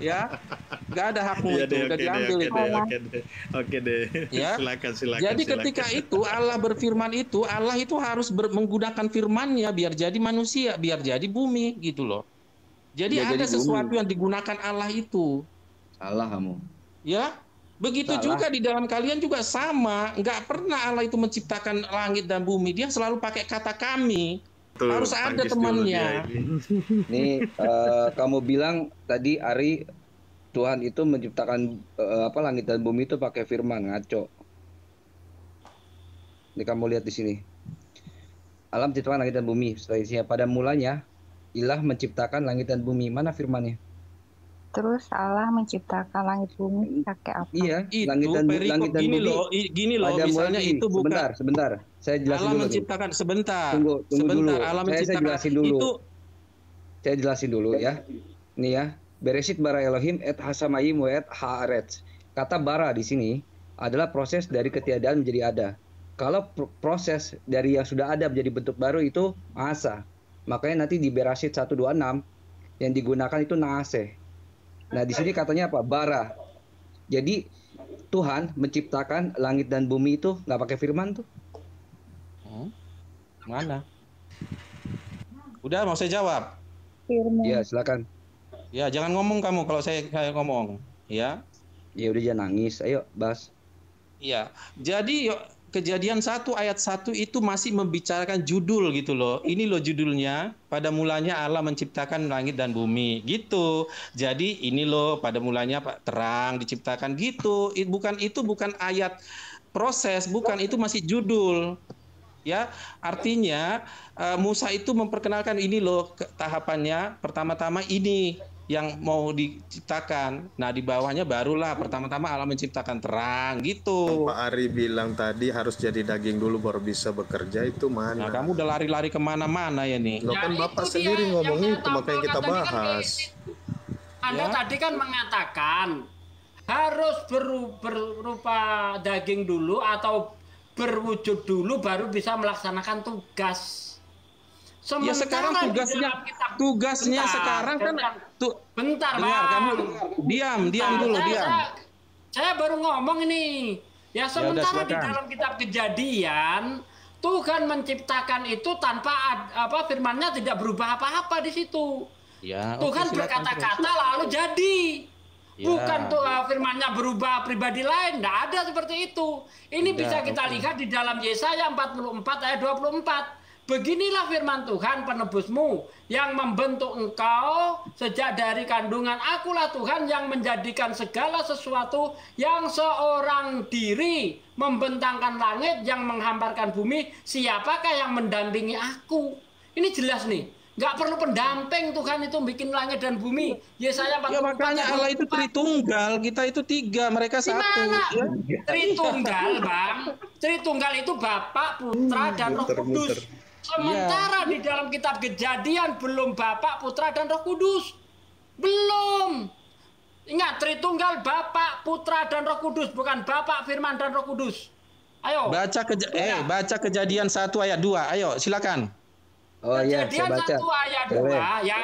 Ya, nggak ada hakmu itu, udah diambil itu. Oke deh. Ya. Silakan. Jadi ketika itu Allah berfirman itu, Allah itu harus menggunakan firman-Nya biar jadi manusia, biar jadi bumi gitu loh. Jadi Biar ada jadi sesuatu bumi. yang digunakan Allah itu. Salah kamu. Ya, begitu Salah. juga di dalam kalian juga sama. Nggak pernah Allah itu menciptakan langit dan bumi. Dia selalu pakai kata kami. Tuh, Harus ada tangkis dulu temannya. dia ini. Nih kamu bilang tadi Ari Tuhan itu menciptakan langit dan bumi itu pakai firman, ngaco. Ini kamu lihat di sini. Alam menciptakan langit dan bumi. Setelahnya pada mulanya Ilah menciptakan langit dan bumi. Mana firmannya? Terus Allah menciptakan langit bumi pakai apa? Iya, Itu langit dan perikop bumi. gini loh, Pada misalnya mulanya itu bukan sebentar. Saya jelasin Allah dulu. menciptakan sebentar. Tunggu sebentar, dulu. Allah Saya menciptakan jelasin dulu. itu. Saya jelasin dulu ya. Nih ya, Bereshit bara Elohim et hasamayim wa et haaretz. Kata bara di sini adalah proses dari ketiadaan menjadi ada. Kalau proses dari yang sudah ada menjadi bentuk baru itu asa. Makanya nanti di Bereshit 1:26 yang digunakan itu naase. Nah, di sini katanya apa? Bara. Jadi Tuhan menciptakan langit dan bumi itu nggak pakai firman tuh. Mana? Udah mau saya jawab? Firman. Iya, silakan. Ya, jangan ngomong kamu kalau saya ngomong, ya. Ya udah jangan nangis. Ayo, Bas. Iya. Jadi Kejadian 1 ayat 1 itu masih membicarakan judul gitu loh. Ini loh judulnya. Pada mulanya Allah menciptakan langit dan bumi gitu. Jadi ini loh pada mulanya terang diciptakan gitu. Itu bukan ayat proses, bukan, itu masih judul. Ya, artinya Musa itu memperkenalkan ini loh tahapannya. Pertama-tama ini yang mau diciptakan. Nah, di bawahnya barulah pertama-tama Allah menciptakan terang gitu. Pak Ari bilang tadi harus jadi daging dulu baru bisa bekerja, itu mana? Nah, kamu udah lari-lari kemana-mana ya nih. Loh, kan Ya, Bapak itu sendiri dia ngomong yang itu, saya makanya kita tampilkan tadi kan bahas. Anda Ya. tadi kan mengatakan harus berupa daging dulu atau berwujud dulu baru bisa melaksanakan tugas. Ya sekarang tugasnya sekarang kan bentar dengar, Bang. kamu diam dulu. Saya baru ngomong ini. Ya sementara di silakan. dalam kitab Kejadian Tuhan menciptakan itu tanpa firman-Nya tidak berubah apa-apa di situ. Ya, Tuhan oke, silakan berkata-kata lalu jadi. Ya. Bukan tuh firman-Nya berubah pribadi lain, tidak ada seperti itu. Ini Tidak, bisa kita oke. lihat di dalam Yesaya 44 ayat 24. Beginilah firman Tuhan penebusmu yang membentuk engkau sejak dari kandungan. Akulah Tuhan yang menjadikan segala sesuatu yang seorang diri, membentangkan langit, yang menghamparkan bumi. Siapakah yang mendampingi aku? Ini jelas nih. Nggak perlu pendamping, Tuhan itu bikin langit dan bumi. Yesaya 44 Ya makanya ayat Allah itu 24. Tritunggal, kita itu 3, mereka 1. Gimana? Ya. Tritunggal, Bang. Tritunggal itu Bapa, Putra, dan Roh Kudus. Sementara di dalam kitab Kejadian belum Bapa, Putra, dan Roh Kudus. Belum. Ingat, Tritunggal Bapa, Putra, dan Roh Kudus, bukan Bapa, Firman, dan Roh Kudus. Ayo. Baca Kejadian 1 ayat 2. Ayo, silakan. Oh iya, Kejadian saya baca. 1 ayat 2 ya,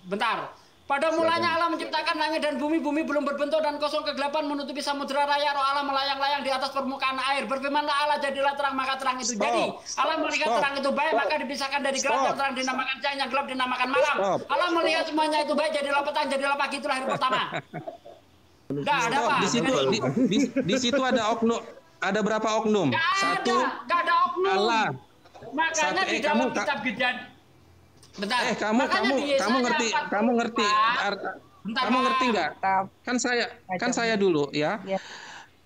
bentar. Pada mulanya Allah menciptakan langit dan bumi belum berbentuk dan kosong kegelapan menutupi samudera raya. Roh Allah melayang-layang di atas permukaan air. Berfirmanlah Allah, jadilah terang, maka terang itu jadi. Allah melihat terang itu baik, maka dipisahkan dari gelap, dan terang dinamakan siang, yang gelap dinamakan malam. Allah melihat semuanya itu baik, jadilah petang, jadilah pagi, itulah hari pertama. Dah, ada apa? Di situ ada oknum. Ada berapa oknum? Nggak ada oknum. Allah. Makanya di dalam kitab Kejadian. Bentar. Kamu ngerti Bentar, ngerti Bang. nggak? Kan saya dulu ya. Ya.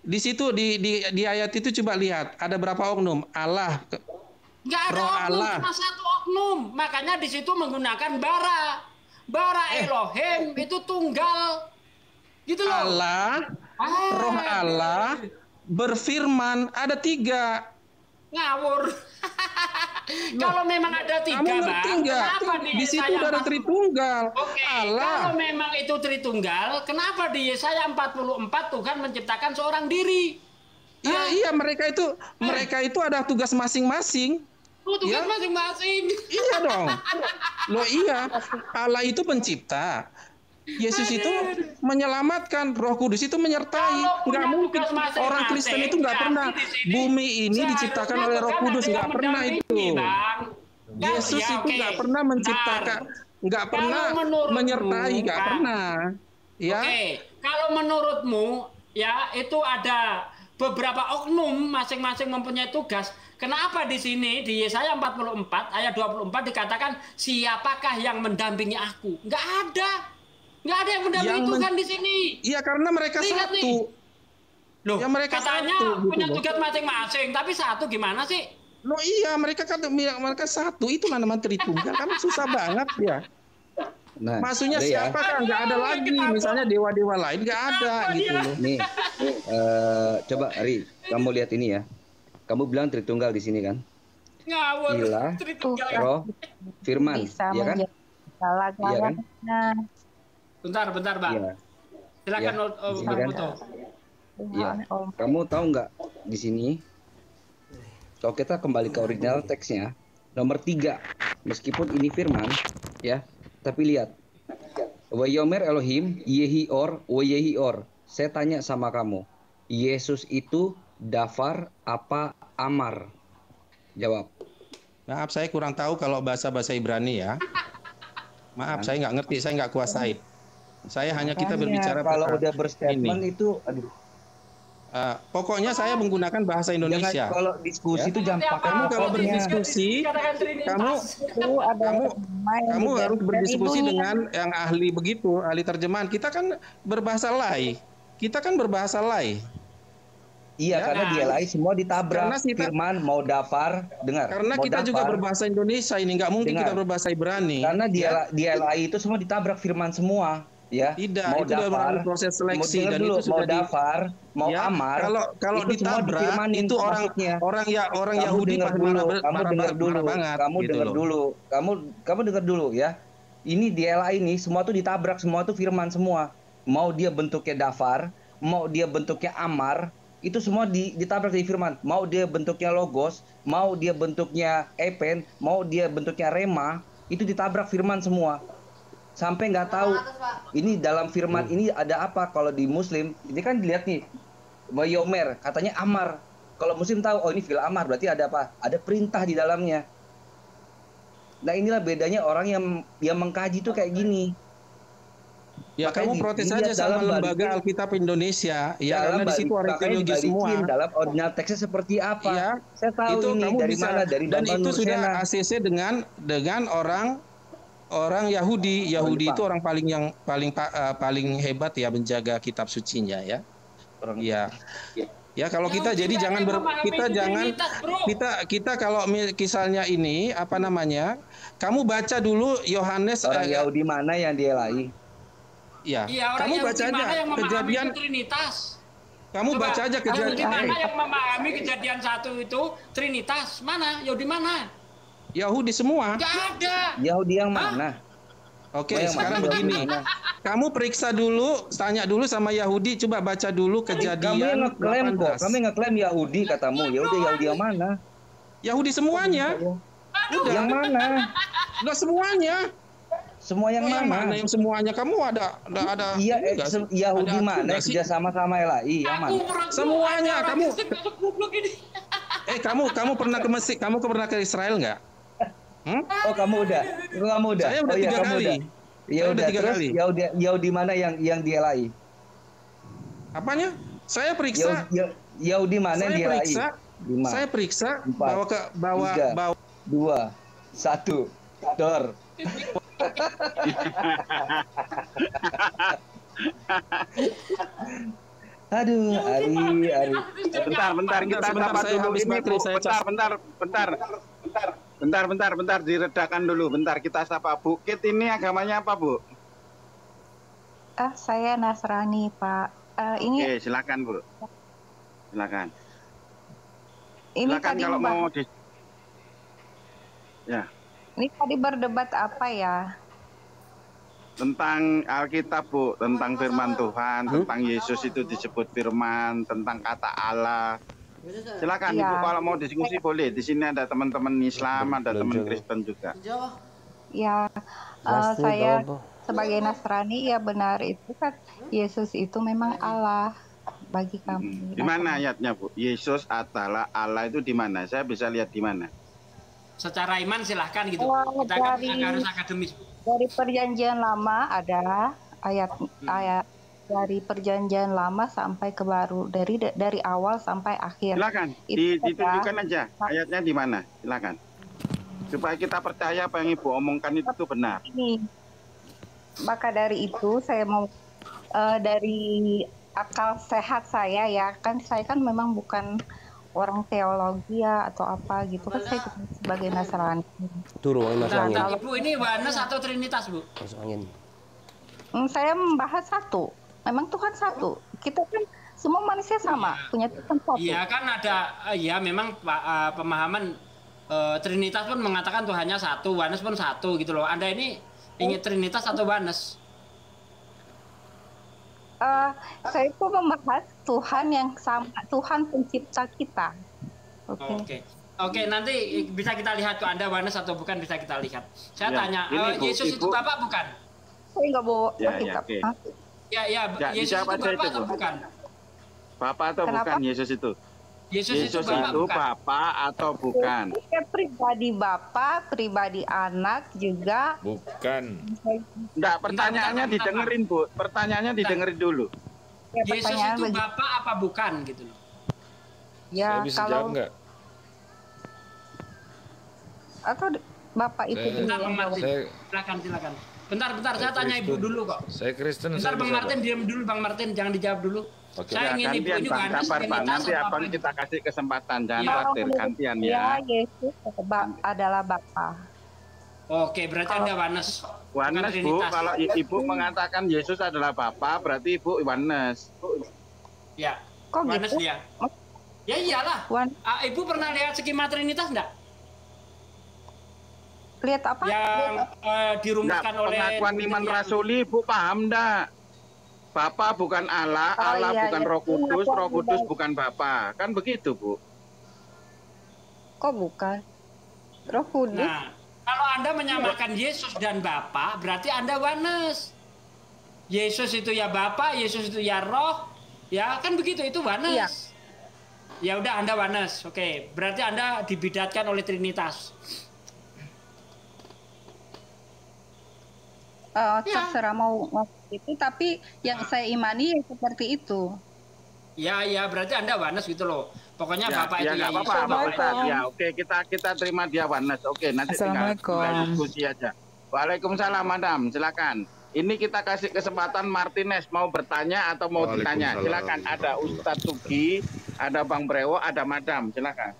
Di situ di ayat itu coba lihat ada berapa oknum? Allah. Nggak ada Roh oknum, Allah. cuma satu oknum. Makanya di situ menggunakan bara. Bara Elohim itu tunggal. Gitu loh. Allah, Roh Allah berfirman ada 3. Ngawur. Kalau memang ada 3, Kamu ngerti Bang, nggak? kenapa Di situ ada Tritunggal. Oke, Allah. kalau memang itu Tritunggal, kenapa di Yesaya 44 Tuhan menciptakan seorang diri? Iya, mereka itu ada tugas masing-masing. tugas Ya. masing-masing. Iya dong. Loh iya, Allah itu pencipta. Yesus itu menyelamatkan, Roh Kudus itu menyertai. Kalau Nggak punya mungkin tugas masing-masing, orang Kristen itu nggak berarti pernah. di sini Bumi ini diciptakan oleh Roh seharusnya Kudus, ada nggak yang pernah itu. mendampingi, Bang. Yesus Ya, itu oke. nggak pernah menciptakan, nggak pernah Kalau menurutmu, menyertai, nggak Bang. pernah. Ya, Oke, kalau menurutmu ya itu ada beberapa oknum masing-masing mempunyai tugas. Kenapa di sini di Yesaya 44 ayat 24 dikatakan siapakah yang mendampingi aku? Nggak ada. Nggak ada yang mendampingi Yang Tuhan di sini. iya karena mereka Lihat satu. nih. Loh, Ya, mereka katanya satu, gitu punya loh. tugas masing-masing, tapi satu gimana sih? Loh iya, mereka satu. Itu namanya Tritunggal. Kan susah banget ya. Nah, Maksudnya ada ya. siapa kan nggak ada lagi. Kenapa? Misalnya dewa-dewa lain nggak ada Kenapa gitu dia? loh. Nih, coba Ri, kamu lihat ini ya. Kamu bilang Tritunggal di sini kan? Ngawur. Ilah, Tritunggal. Roh, Firman, Bisa ya kan? menjadi segala-galanya. Bentar, Bang. Iya. Silakan Ya, Bang di sini kan? Puto. Iya. Om. Kamu tahu nggak di sini? Kalau kita kembali ke original teksnya, nomor 3, meskipun ini firman, ya, tapi lihat, Wayomer Elohim Yehior Wayehior. Saya tanya sama kamu, Yesus itu Dafar apa Amar? Jawab. Maaf, saya kurang tahu kalau bahasa Ibrani ya. Maaf, saya nggak ngerti, saya nggak kuasai. Saya hanya kita berbicara kalau tentang udah berstatement ini. itu, aduh. Pokoknya saya menggunakan bahasa Indonesia. Jangan, kalau diskusi Ya. itu jangan pakai Kamu kalau pokoknya. berdiskusi, Dikatakan Trinitas. Itu ada nama yang kamu harus diganti berdiskusi ibunya. dengan yang ahli begitu, ahli terjemahan. Kita kan berbahasa lay. Kita kan berbahasa lay. Iya, Ya. karena dia lain semua ditabrak. Karena kita- Firman mau Dafar, dengar. Karena mau kita juga Dafar, berbahasa Indonesia ini, nggak mungkin Dengar. kita berbahasa Ibrani. Karena Ya. dia lain itu semua ditabrak Firman semua, ya. Tidak, mau itu sudah melalui proses seleksi mau dengar dan dulu, itu sudah mau Dafar, mau ya, Amar. Kalau itu semua ditabrak difirmanin itu orang maksudnya. orang Kamu Yahudi dengar pasti dulu, marah kamu dengar dulu, banget, kamu gitu dengar loh. dulu, kamu dengar dulu ya. Ini di LA ini semua tuh ditabrak, semua tuh firman semua. Mau dia bentuknya Dafar, mau dia bentuknya Amar, itu semua ditabrak di firman. Mau dia bentuknya Logos, mau dia bentuknya Epen, mau dia bentuknya Rema, itu ditabrak firman semua. Sampai nggak tahu ini dalam firman ini ada apa. Kalau di Muslim ini kan dilihat nih, Wayomer katanya Amar. Kalau Muslim tahu, oh ini fil Amar, berarti ada apa? Ada perintah di dalamnya. Nah inilah bedanya orang yang mengkaji itu kayak gini. Ya, Makanya kamu protes dilihat aja sama dalam lembaga balikin- Alkitab Indonesia. Ya, dalam karena di situ makanya arkeologi semua. dibalikin dalam original teksnya seperti apa. Ya, Saya tahu itu ini kamu dari bisa, mana, dari dan Bambang itu sudah Nursena. ACC dengan orang Yahudi. Yahudi Jepang. itu orang paling hebat ya menjaga kitab sucinya ya. Orang- Ya. Ya. Ya kalau kita Yahudi jadi kan jangan yang memahami kita itu jangan Trinitas, bro. kita kalau misalnya ini apa namanya? Kamu baca dulu Yohanes Orang Yahudi mana yang dielai? ya. Iya, orang Kamu Yahudi baca aja mana yang memahami kejadian itu Trinitas. kamu Coba, baca aja Yahudi kejadian mana yang memahami kejadian 1 itu Trinitas? Mana? Yahudi mana? Yahudi semua. Nggak ada. Yahudi yang mana? Oke, Yang sekarang mana? begini. Kamu periksa dulu, tanya dulu sama Yahudi, coba baca dulu Kamu yang kejadian ngeklaim kok, 18. kamu yang ngeklaim Yahudi katamu. Ya udah Yahudi yang mana? Yahudi semuanya. Yang mana? Enggak semuanya. Semua yang Yang mana? mana yang semuanya? Kamu ada Iya, ini nggak sih? Yahudi Ada mana nggak yang sih? kerja sama LAI? Yang mana? Semuanya, kamu- goblok ini. Kamu pernah ke Mesir? Kamu pernah ke Israel nggak? Oh kamu udah? Saya udah Oh, iya, 3 kamu kali. udah. Ya Saya udah udah 3 terus kali. Yahudi mana yang dielai? Apanya? Saya periksa. Yahudi mana yang Saya dielai? periksa. 5, Saya periksa 4, bawa 2, 1, dor. Aduh, Ari. Bentar, kita Sebentar, sapa saya dulu habis ini, baterai, Bu. saya cas. Bentar, diredakan dulu. Bentar, kita sapa Bu Kit, ini agamanya apa, Bu? Saya Nasrani, Pak. Ini Oke, silakan, Bu. Silakan. ini Silakan tadi kalau mau di Ya, ini tadi berdebat apa ya? tentang Alkitab, Bu, tentang firman Tuhan, tentang Yesus itu disebut firman, tentang kata Allah. Silakan Iya. Ibu kalau mau diskusi boleh. Di sini ada teman-teman Islam, ada teman Kristen juga. Ya, saya sebagai Nasrani ya benar itu kan Yesus itu memang Allah bagi kami. Di mana ayatnya, Bu? Yesus adalah Allah itu di mana? Saya bisa lihat di mana? Secara iman silahkan gitu. Oh, Kita kan dari- harus akademis. Dari perjanjian lama ada ayat dari perjanjian lama sampai ke baru, dari awal sampai akhir. Silakan Itu ditunjukkan aja ayatnya di mana. Silakan. Supaya kita percaya apa yang Ibu omongkan itu benar. Ini. Maka dari itu saya mau dari akal sehat saya ya kan, saya kan memang bukan orang teologi ya atau apa gitu kan, saya cuma sebagai Nasrani. Turun masuk angin. Nah, Ibu ini oneness atau Trinitas, Bu? Masuk angin. Saya membahas satu, memang Tuhan satu. Kita kan semua manusia sama, punya Tuhan satu. Iya kan ada, ya memang pemahaman Trinitas pun mengatakan Tuhannya satu, oneness pun satu gitu loh. Anda ini ingin Trinitas atau oneness? Saya itu membahas Tuhan yang sama, Tuhan pencipta kita. Oke, nanti bisa kita lihat tuh Anda oneness atau bukan, bisa kita lihat. Saya Ya, tanya, ini, Bu, Yesus itu Ibu. Bapak bukan? Saya nggak bawa Ya, kitab. oke. Hah? Ya, Ya, Yesus dijawab itu aja Bapak itu, atau Bu. bukan? Bapak atau Kenapa? bukan Yesus itu? Yesus itu Yesus Bapak itu bukan? Bapak atau bukan? Saya pribadi Bapak, pribadi anak juga. Bukan. Enggak, pertanyaannya bentar. didengerin, Bu. Pertanyaannya didengerin dulu. Ya, Yesus pertanyaan itu bagi- Bapak apa bukan gitu loh. ya Saya bisa jawab kalau nggak? atau Bapak itu Saya- dulu Bentar, yang Bang Martin. Saya- Silakan. Bentar, saya Saya tanya Ibu Kristen. dulu kok. Saya Kristen. Bentar, saya Bang bisa Martin jawab. diam dulu, Bang Martin, jangan dijawab dulu. Oke. Saya ingin Ibu gantian, ini Bang. oneness, Sabar, Bang. Trinitas Nanti atau Abang apa? kita kasih kesempatan. Jangan Iya. khawatir, gantian ya. Yesus adalah Bapa. Oke, berarti Anda oneness. bukan Oneness, Bu. Trinitas. Kalau Ibu mengatakan Yesus adalah Bapa, berarti Ibu oneness. Ya, Kok oneness gitu? dia. Ya iyalah. Wan, Ibu pernah lihat skema Trinitas enggak? lihat apa? Yang Enggak, dirumuskan oleh pengakuan iman yang- rasuli, Ibu paham enggak? Bapa bukan Allah, Oh, Allah iya, bukan iya. Roh Kudus, Pengakuan Roh Kudus iman. bukan Bapa. Kan begitu, Bu. Kok bukan? Roh Kudus. Nah, kalau Anda menyamakan Yesus dan Bapa, berarti Anda oneness. Yesus itu ya Bapa, Yesus itu ya Roh, ya kan begitu, itu oneness. Ya udah Anda oneness. Oke, berarti Anda dibidatkan oleh Trinitas. Terserah mau itu, tapi yang saya imani ya seperti itu. Ya, berarti Anda oneness gitu loh. Pokoknya Bapak itu ya ya nggak Yesus. apa-apa, Pak Bapak Ustadz. itu- Ya, oke, kita terima dia oneness. Oke, nanti tinggal diskusi aja. Waalaikumsalam, Madam. Silakan. Ini kita kasih kesempatan Martinez mau bertanya atau mau ditanya. Silakan. Ada Ustadz Tugi, ada Bang Brewo, ada Madam. Silakan.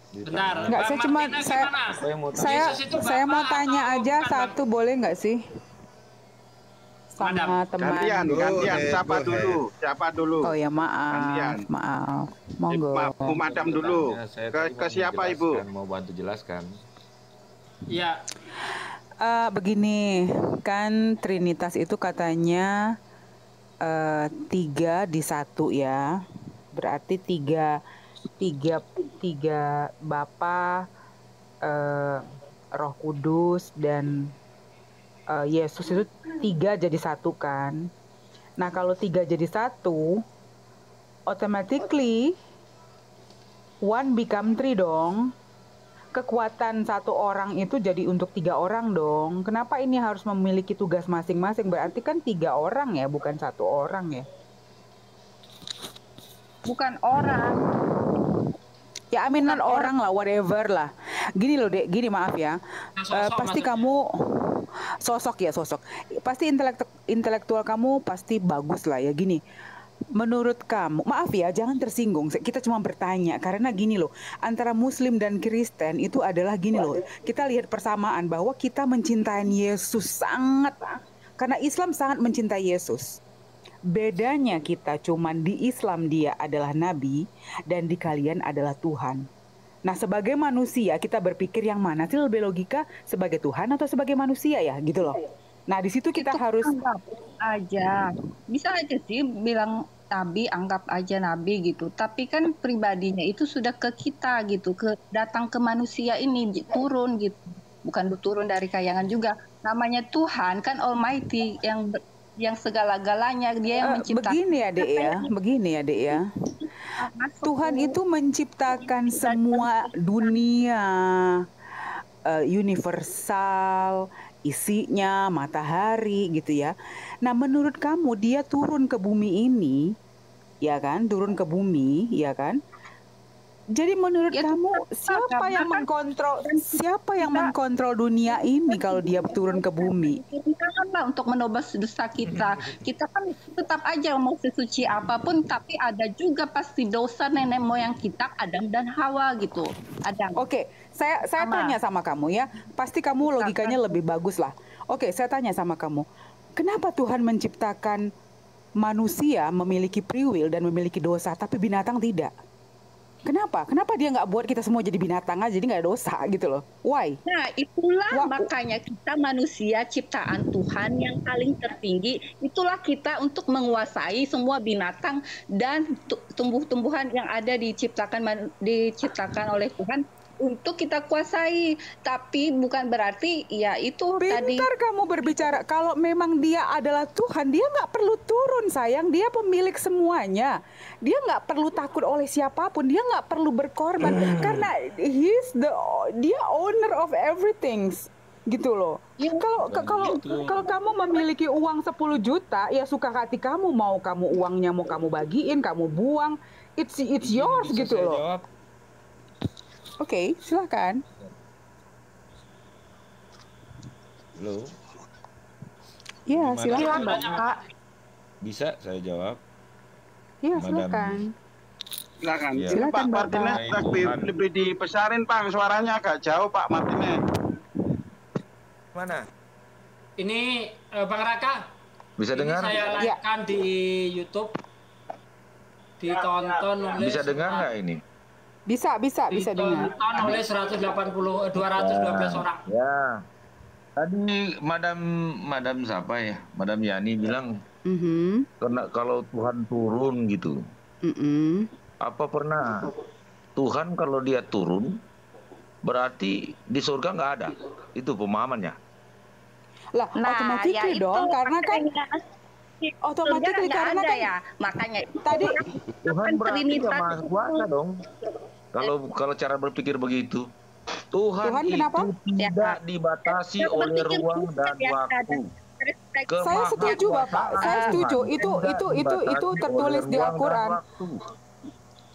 Bentar. Enggak, Bang saya cuma Martina saya gimana? saya Yesus itu saya mau Bapak tanya atau aja bukan, satu, boleh nggak sih? Sama teman. Gantian. Siapa Go ahead. dulu? Siapa dulu? Oh ya, Gantian. maaf. Monggo. Bu Madam dulu. Saya Ke tadi mau siapa, Ibu? menjelaskan, mau bantu jelaskan. Ya, Begini, kan Trinitas itu katanya 3 di 1 ya. Berarti tiga Bapa, Roh Kudus dan Yesus itu 3 jadi 1 kan. Nah kalau 3 jadi 1, automatically 1 become 3 dong. Kekuatan 1 orang itu jadi untuk 3 orang dong. Kenapa ini harus memiliki tugas masing-masing? Berarti kan 3 orang ya, bukan 1 orang ya. Bukan orang. Ya not orang lah, whatever lah. Gini loh Dek, gini maaf ya. Pasti kamu sosok. Pasti intelektual kamu pasti bagus lah ya, gini. Menurut kamu, maaf ya, jangan tersinggung. Kita cuma bertanya karena gini loh, antara Muslim dan Kristen itu adalah gini loh. Kita lihat persamaan bahwa kita mencintai Yesus sangat, karena Islam sangat mencintai Yesus. Bedanya kita cuman di Islam dia adalah nabi dan di kalian adalah Tuhan. Nah, sebagai manusia kita berpikir yang mana sih lebih logika, sebagai Tuhan atau sebagai manusia ya, gitu loh. Nah, di situ kita harus Aja. Bisa aja sih bilang nabi, anggap aja nabi gitu. Tapi kan pribadinya itu sudah ke kita gitu, datang ke manusia ini turun gitu. Bukan turun dari kayangan juga. Namanya Tuhan kan Almighty yang segala-galanya, dia yang menciptakan. Begini ya, Dek ya. Tuhan itu menciptakan semua dunia universal, isinya matahari gitu ya. Nah, menurut kamu dia turun ke bumi ini, ya kan? Turun ke bumi, ya kan? Jadi menurut kamu siapa yang mengkontrol dunia ini kalau dia turun ke bumi? Janganlah untuk menebus dosa kita. Kita kan tetap aja mau sesuci apapun, tapi ada juga pasti dosa nenek moyang kita, Adam dan Hawa gitu. Oke, saya tanya sama kamu ya. Pasti kamu logikanya lebih bagus lah. Oke, saya tanya sama kamu. Kenapa Tuhan menciptakan manusia memiliki free will dan memiliki dosa, tapi binatang tidak? Kenapa? Kenapa dia nggak buat kita semua jadi binatang aja, jadi nggak ada dosa gitu loh? Why? Nah, itulah makanya kita manusia ciptaan Tuhan yang paling tertinggi. Itulah kita untuk menguasai semua binatang dan tumbuh-tumbuhan yang ada diciptakan oleh Tuhan untuk kita kuasai. Tapi bukan berarti ya itu tadi. Pintar kamu berbicara. Kalau memang dia adalah Tuhan, dia nggak perlu turun sayang. Dia pemilik semuanya. Dia nggak perlu takut oleh siapapun. Dia nggak perlu berkorban karena dia owner of everything. Gitu loh. Kalau kamu memiliki uang 10 juta, ya suka hati kamu, mau kamu uangnya mau kamu bagiin, kamu buang, it's yours gitu loh. Oke, silakan. Halo. Ya, silakan, Pak. Bisa saya jawab? Ya, silakan. Silakan. Ya. Silakan, Pak Martinez lebih dibesarin, Pak. Suaranya agak jauh, Pak Martinez. Mana? Ini Bang Raka. Bisa dengar? Saya live-kan di YouTube. Ditonton oleh. Bisa dengar nggak ini? Bisa dengar. Ditonton oleh 212 orang. Ya. Tadi Madam siapa ya? Madam Yani bilang karena kalau Tuhan turun gitu. Apa pernah Tuhan kalau dia turun berarti di surga nggak ada? Itu pemahamannya. Lah, otomatis dong, karena kan otomatis karena kan ya, makanya tadi Tuhan berarti nggak maha kuasa dong. Kalau cara berpikir begitu, Tuhan itu tidak dibatasi oleh ruang dan waktu. Saya setuju, Bapak. Saya setuju. Itu tertulis di Al-Qur'an.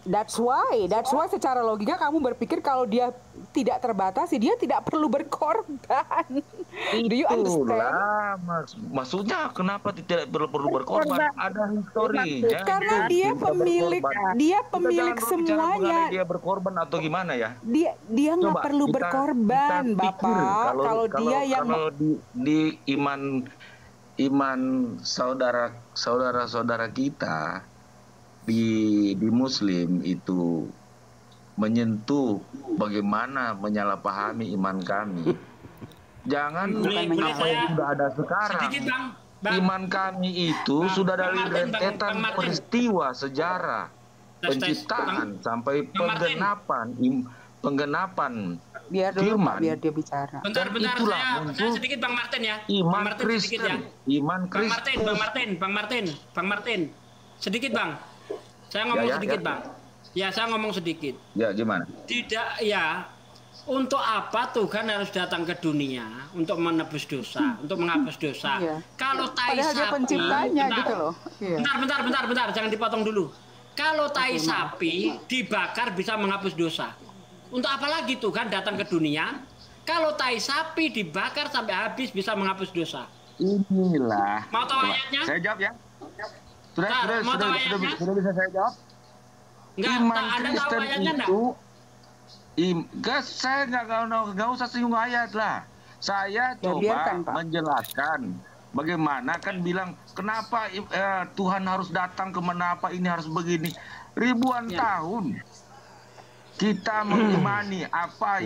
That's why secara logika kamu berpikir kalau dia tidak terbatasi, dia tidak perlu berkorban. Do you understand? Maksudnya kenapa tidak perlu berkorban? Ada historinya. Karena dia pemilik semuanya. Dia berkorban atau gimana ya? Dia nggak perlu berkorban, Bapak. Kalau dia yang di iman saudara kita di Muslim itu menyentuh bagaimana menyalahpahami iman kami. Jangan apa yang sudah ada sekarang. Iman kami itu sudah dari rentetan peristiwa sejarah penciptaan sampai penggenapan firman. Biar dia bicara. Bentar, saya sedikit Bang Martin ya. Iman Kristen. Bang Martin. Sedikit Bang. Saya ngomong sedikit, Bang. Ya, saya ngomong sedikit. Ya, gimana? Tidak, ya. Untuk apa Tuhan harus datang ke dunia untuk menebus dosa, untuk menghapus dosa? Iya. Kalau tai sapi, dia penciptanya gitu loh. Iya. Bentar, jangan dipotong dulu. Kalau tai sapi dibakar bisa menghapus dosa. Untuk apa lagi Tuhan datang ke dunia? Kalau tai sapi dibakar sampai habis bisa menghapus dosa. Inilah. Mau tahu ayatnya? Saya jawab ya. Sudah bisa saya jawab? Iman Kristen itu, saya nggak usah singgung ayat lah. Saya coba menjelaskan bagaimana kan bilang kenapa Tuhan harus datang kenapa ini harus begini. Ribuan tahun kita mengimani apa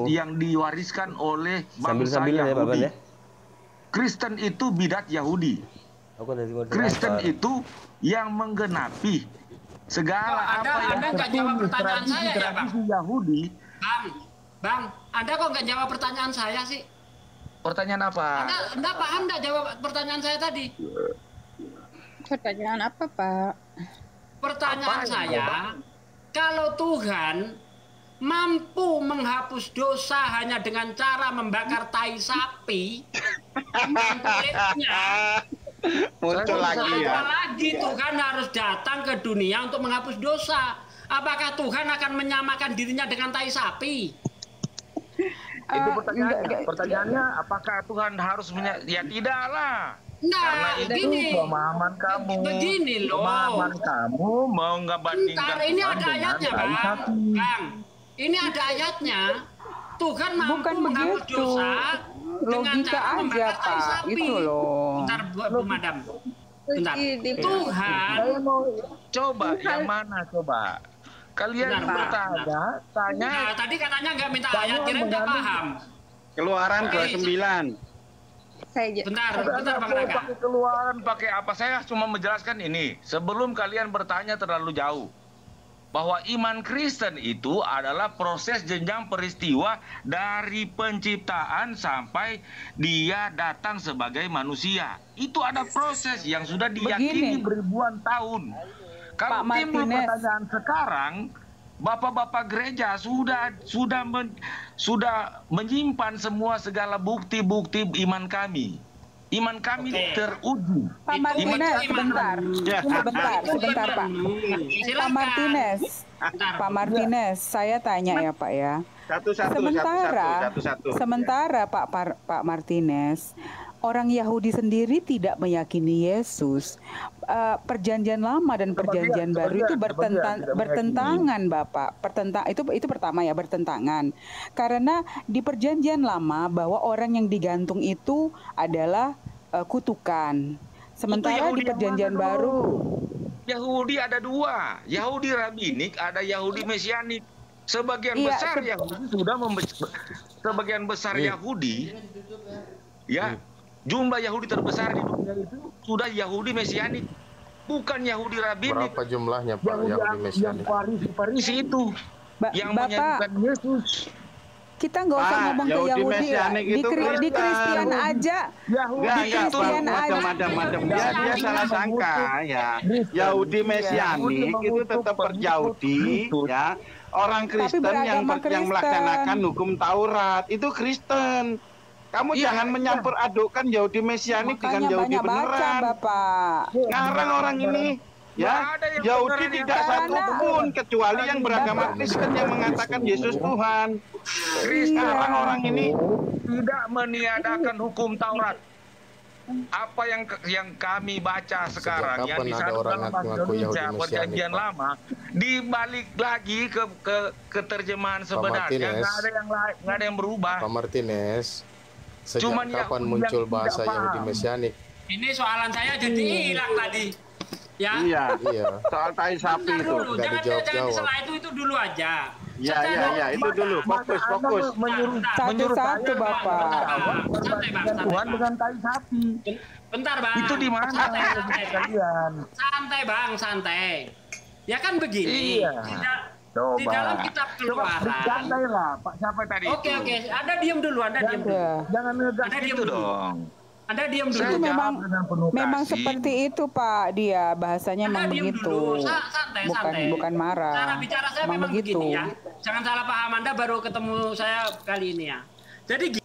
yang diwariskan oleh bangsa Yahudi. Kristen itu bidat Yahudi. Kristen itu yang menggenapi segala apa yang nggak jawab pertanyaan saya ya, Bang? Yahudi. Bang, Anda kok nggak jawab pertanyaan saya sih? Pertanyaan apa? Anda paham nggak jawab pertanyaan saya tadi? Pertanyaan apa, Pak? Pertanyaan saya, kalau Tuhan mampu menghapus dosa hanya dengan cara membakar tai sapi, muncul lagi ya. Apalagi Tuhan harus datang ke dunia untuk menghapus dosa. Apakah Tuhan akan menyamakan dirinya dengan tai sapi? Itu pertanyaannya. Pertanyaannya, apakah Tuhan harus ya tidaklah. Nah, begini. Pemahaman kamu. Begini loh. Pemahaman kamu mau ngebandingkan ini ada ayatnya, Bang. Ini ada ayatnya. Tuhan mampu menghapus dosa dengan cara membakar tai sapi. Itu loh. Bentar, Bu Madam. Bentar. Tuhan. Saya mau coba yang mana coba? Kalian bertanya, tanya. Nah, tadi katanya nggak minta ayat, kira nggak paham. Keluaran 29. Bentar Bang Raka. Pakai keluaran, pakai apa? Saya cuma menjelaskan ini. Sebelum kalian bertanya terlalu jauh. Bahwa iman Kristen itu adalah proses jenjang peristiwa dari penciptaan sampai dia datang sebagai manusia. Itu ada proses yang sudah diyakini beribuan tahun. Kalau timbul pertanyaan sekarang, bapak-bapak gereja sudah menyimpan semua segala bukti-bukti iman kami. Iman kami teruji. Pak Martinez, sebentar, Pak. Pak Martinez, saya tanya ya Pak ya. Sementara Pak Martinez, orang Yahudi sendiri tidak meyakini Yesus. Perjanjian Lama dan Perjanjian Baru itu bertentangan, Bapak. Itu pertama ya, bertentangan. Karena di Perjanjian Lama bahwa orang yang digantung itu adalah kutukan. Sementara di Perjanjian Baru Yahudi ada dua, Yahudi Rabinik, ada Yahudi Mesianik. Sebagian besar Yahudi sebagian besar Yahudi ya. Jumlah Yahudi terbesar di dunia itu sudah Yahudi Mesianik, bukan Yahudi Rabinik. Berapa jumlahnya Pak Yahudi Mesianik? Yang Farisi itu yang menyanyikan Yesus. Kita nggak usah ngomong ke Yahudi ya. Di Kristen aja. Di Kristen aja. Madam. Dia salah sangka ya. Yahudi Mesianik itu tetap Yahudi ya. Orang Kristen yang melaksanakan hukum Taurat itu Kristen. Kamu jangan menyampur adukkan Yahudi Mesianik dengan Yahudi beneran. Bapak. Sekarang orang ini ya, Yahudi tidak satu pun kecuali yang beragama Kristen yang mengatakan Yesus Tuhan. Sekarang orang ini tidak meniadakan hukum Taurat. Apa yang kami baca sekarang yang di sana dalam bahasa Indonesia Perjanjian Lama dibalik lagi ke terjemahan sebenarnya, nggak ada yang berubah. Pak Martinez, sejak kapan muncul bahasa Yahudi Mesianik? Ini soalan saya jadi hilang tadi. Ya. Iya. Soal tai sapi itu. Jangan setelah itu dulu aja. Ya, itu dulu. Fokus. Satu-satu Bapak. Tuhan dengan tai sapi. Bentar Bang. Itu di mana kalian? Santai Bang, santai. Ya kan begini. Iya. Di dalam kitab Keluaran. Santailah, Pak. Siapa tadi? Oke. Anda diam dulu. Jangan ngegas gitu dong. Anda diam dulu. Itu memang seperti itu Pak, dia bahasanya memang begitu. Santai. Bukan marah. Cara bicara saya memang begitu ya. Jangan salah paham, Anda baru ketemu saya kali ini ya. Jadi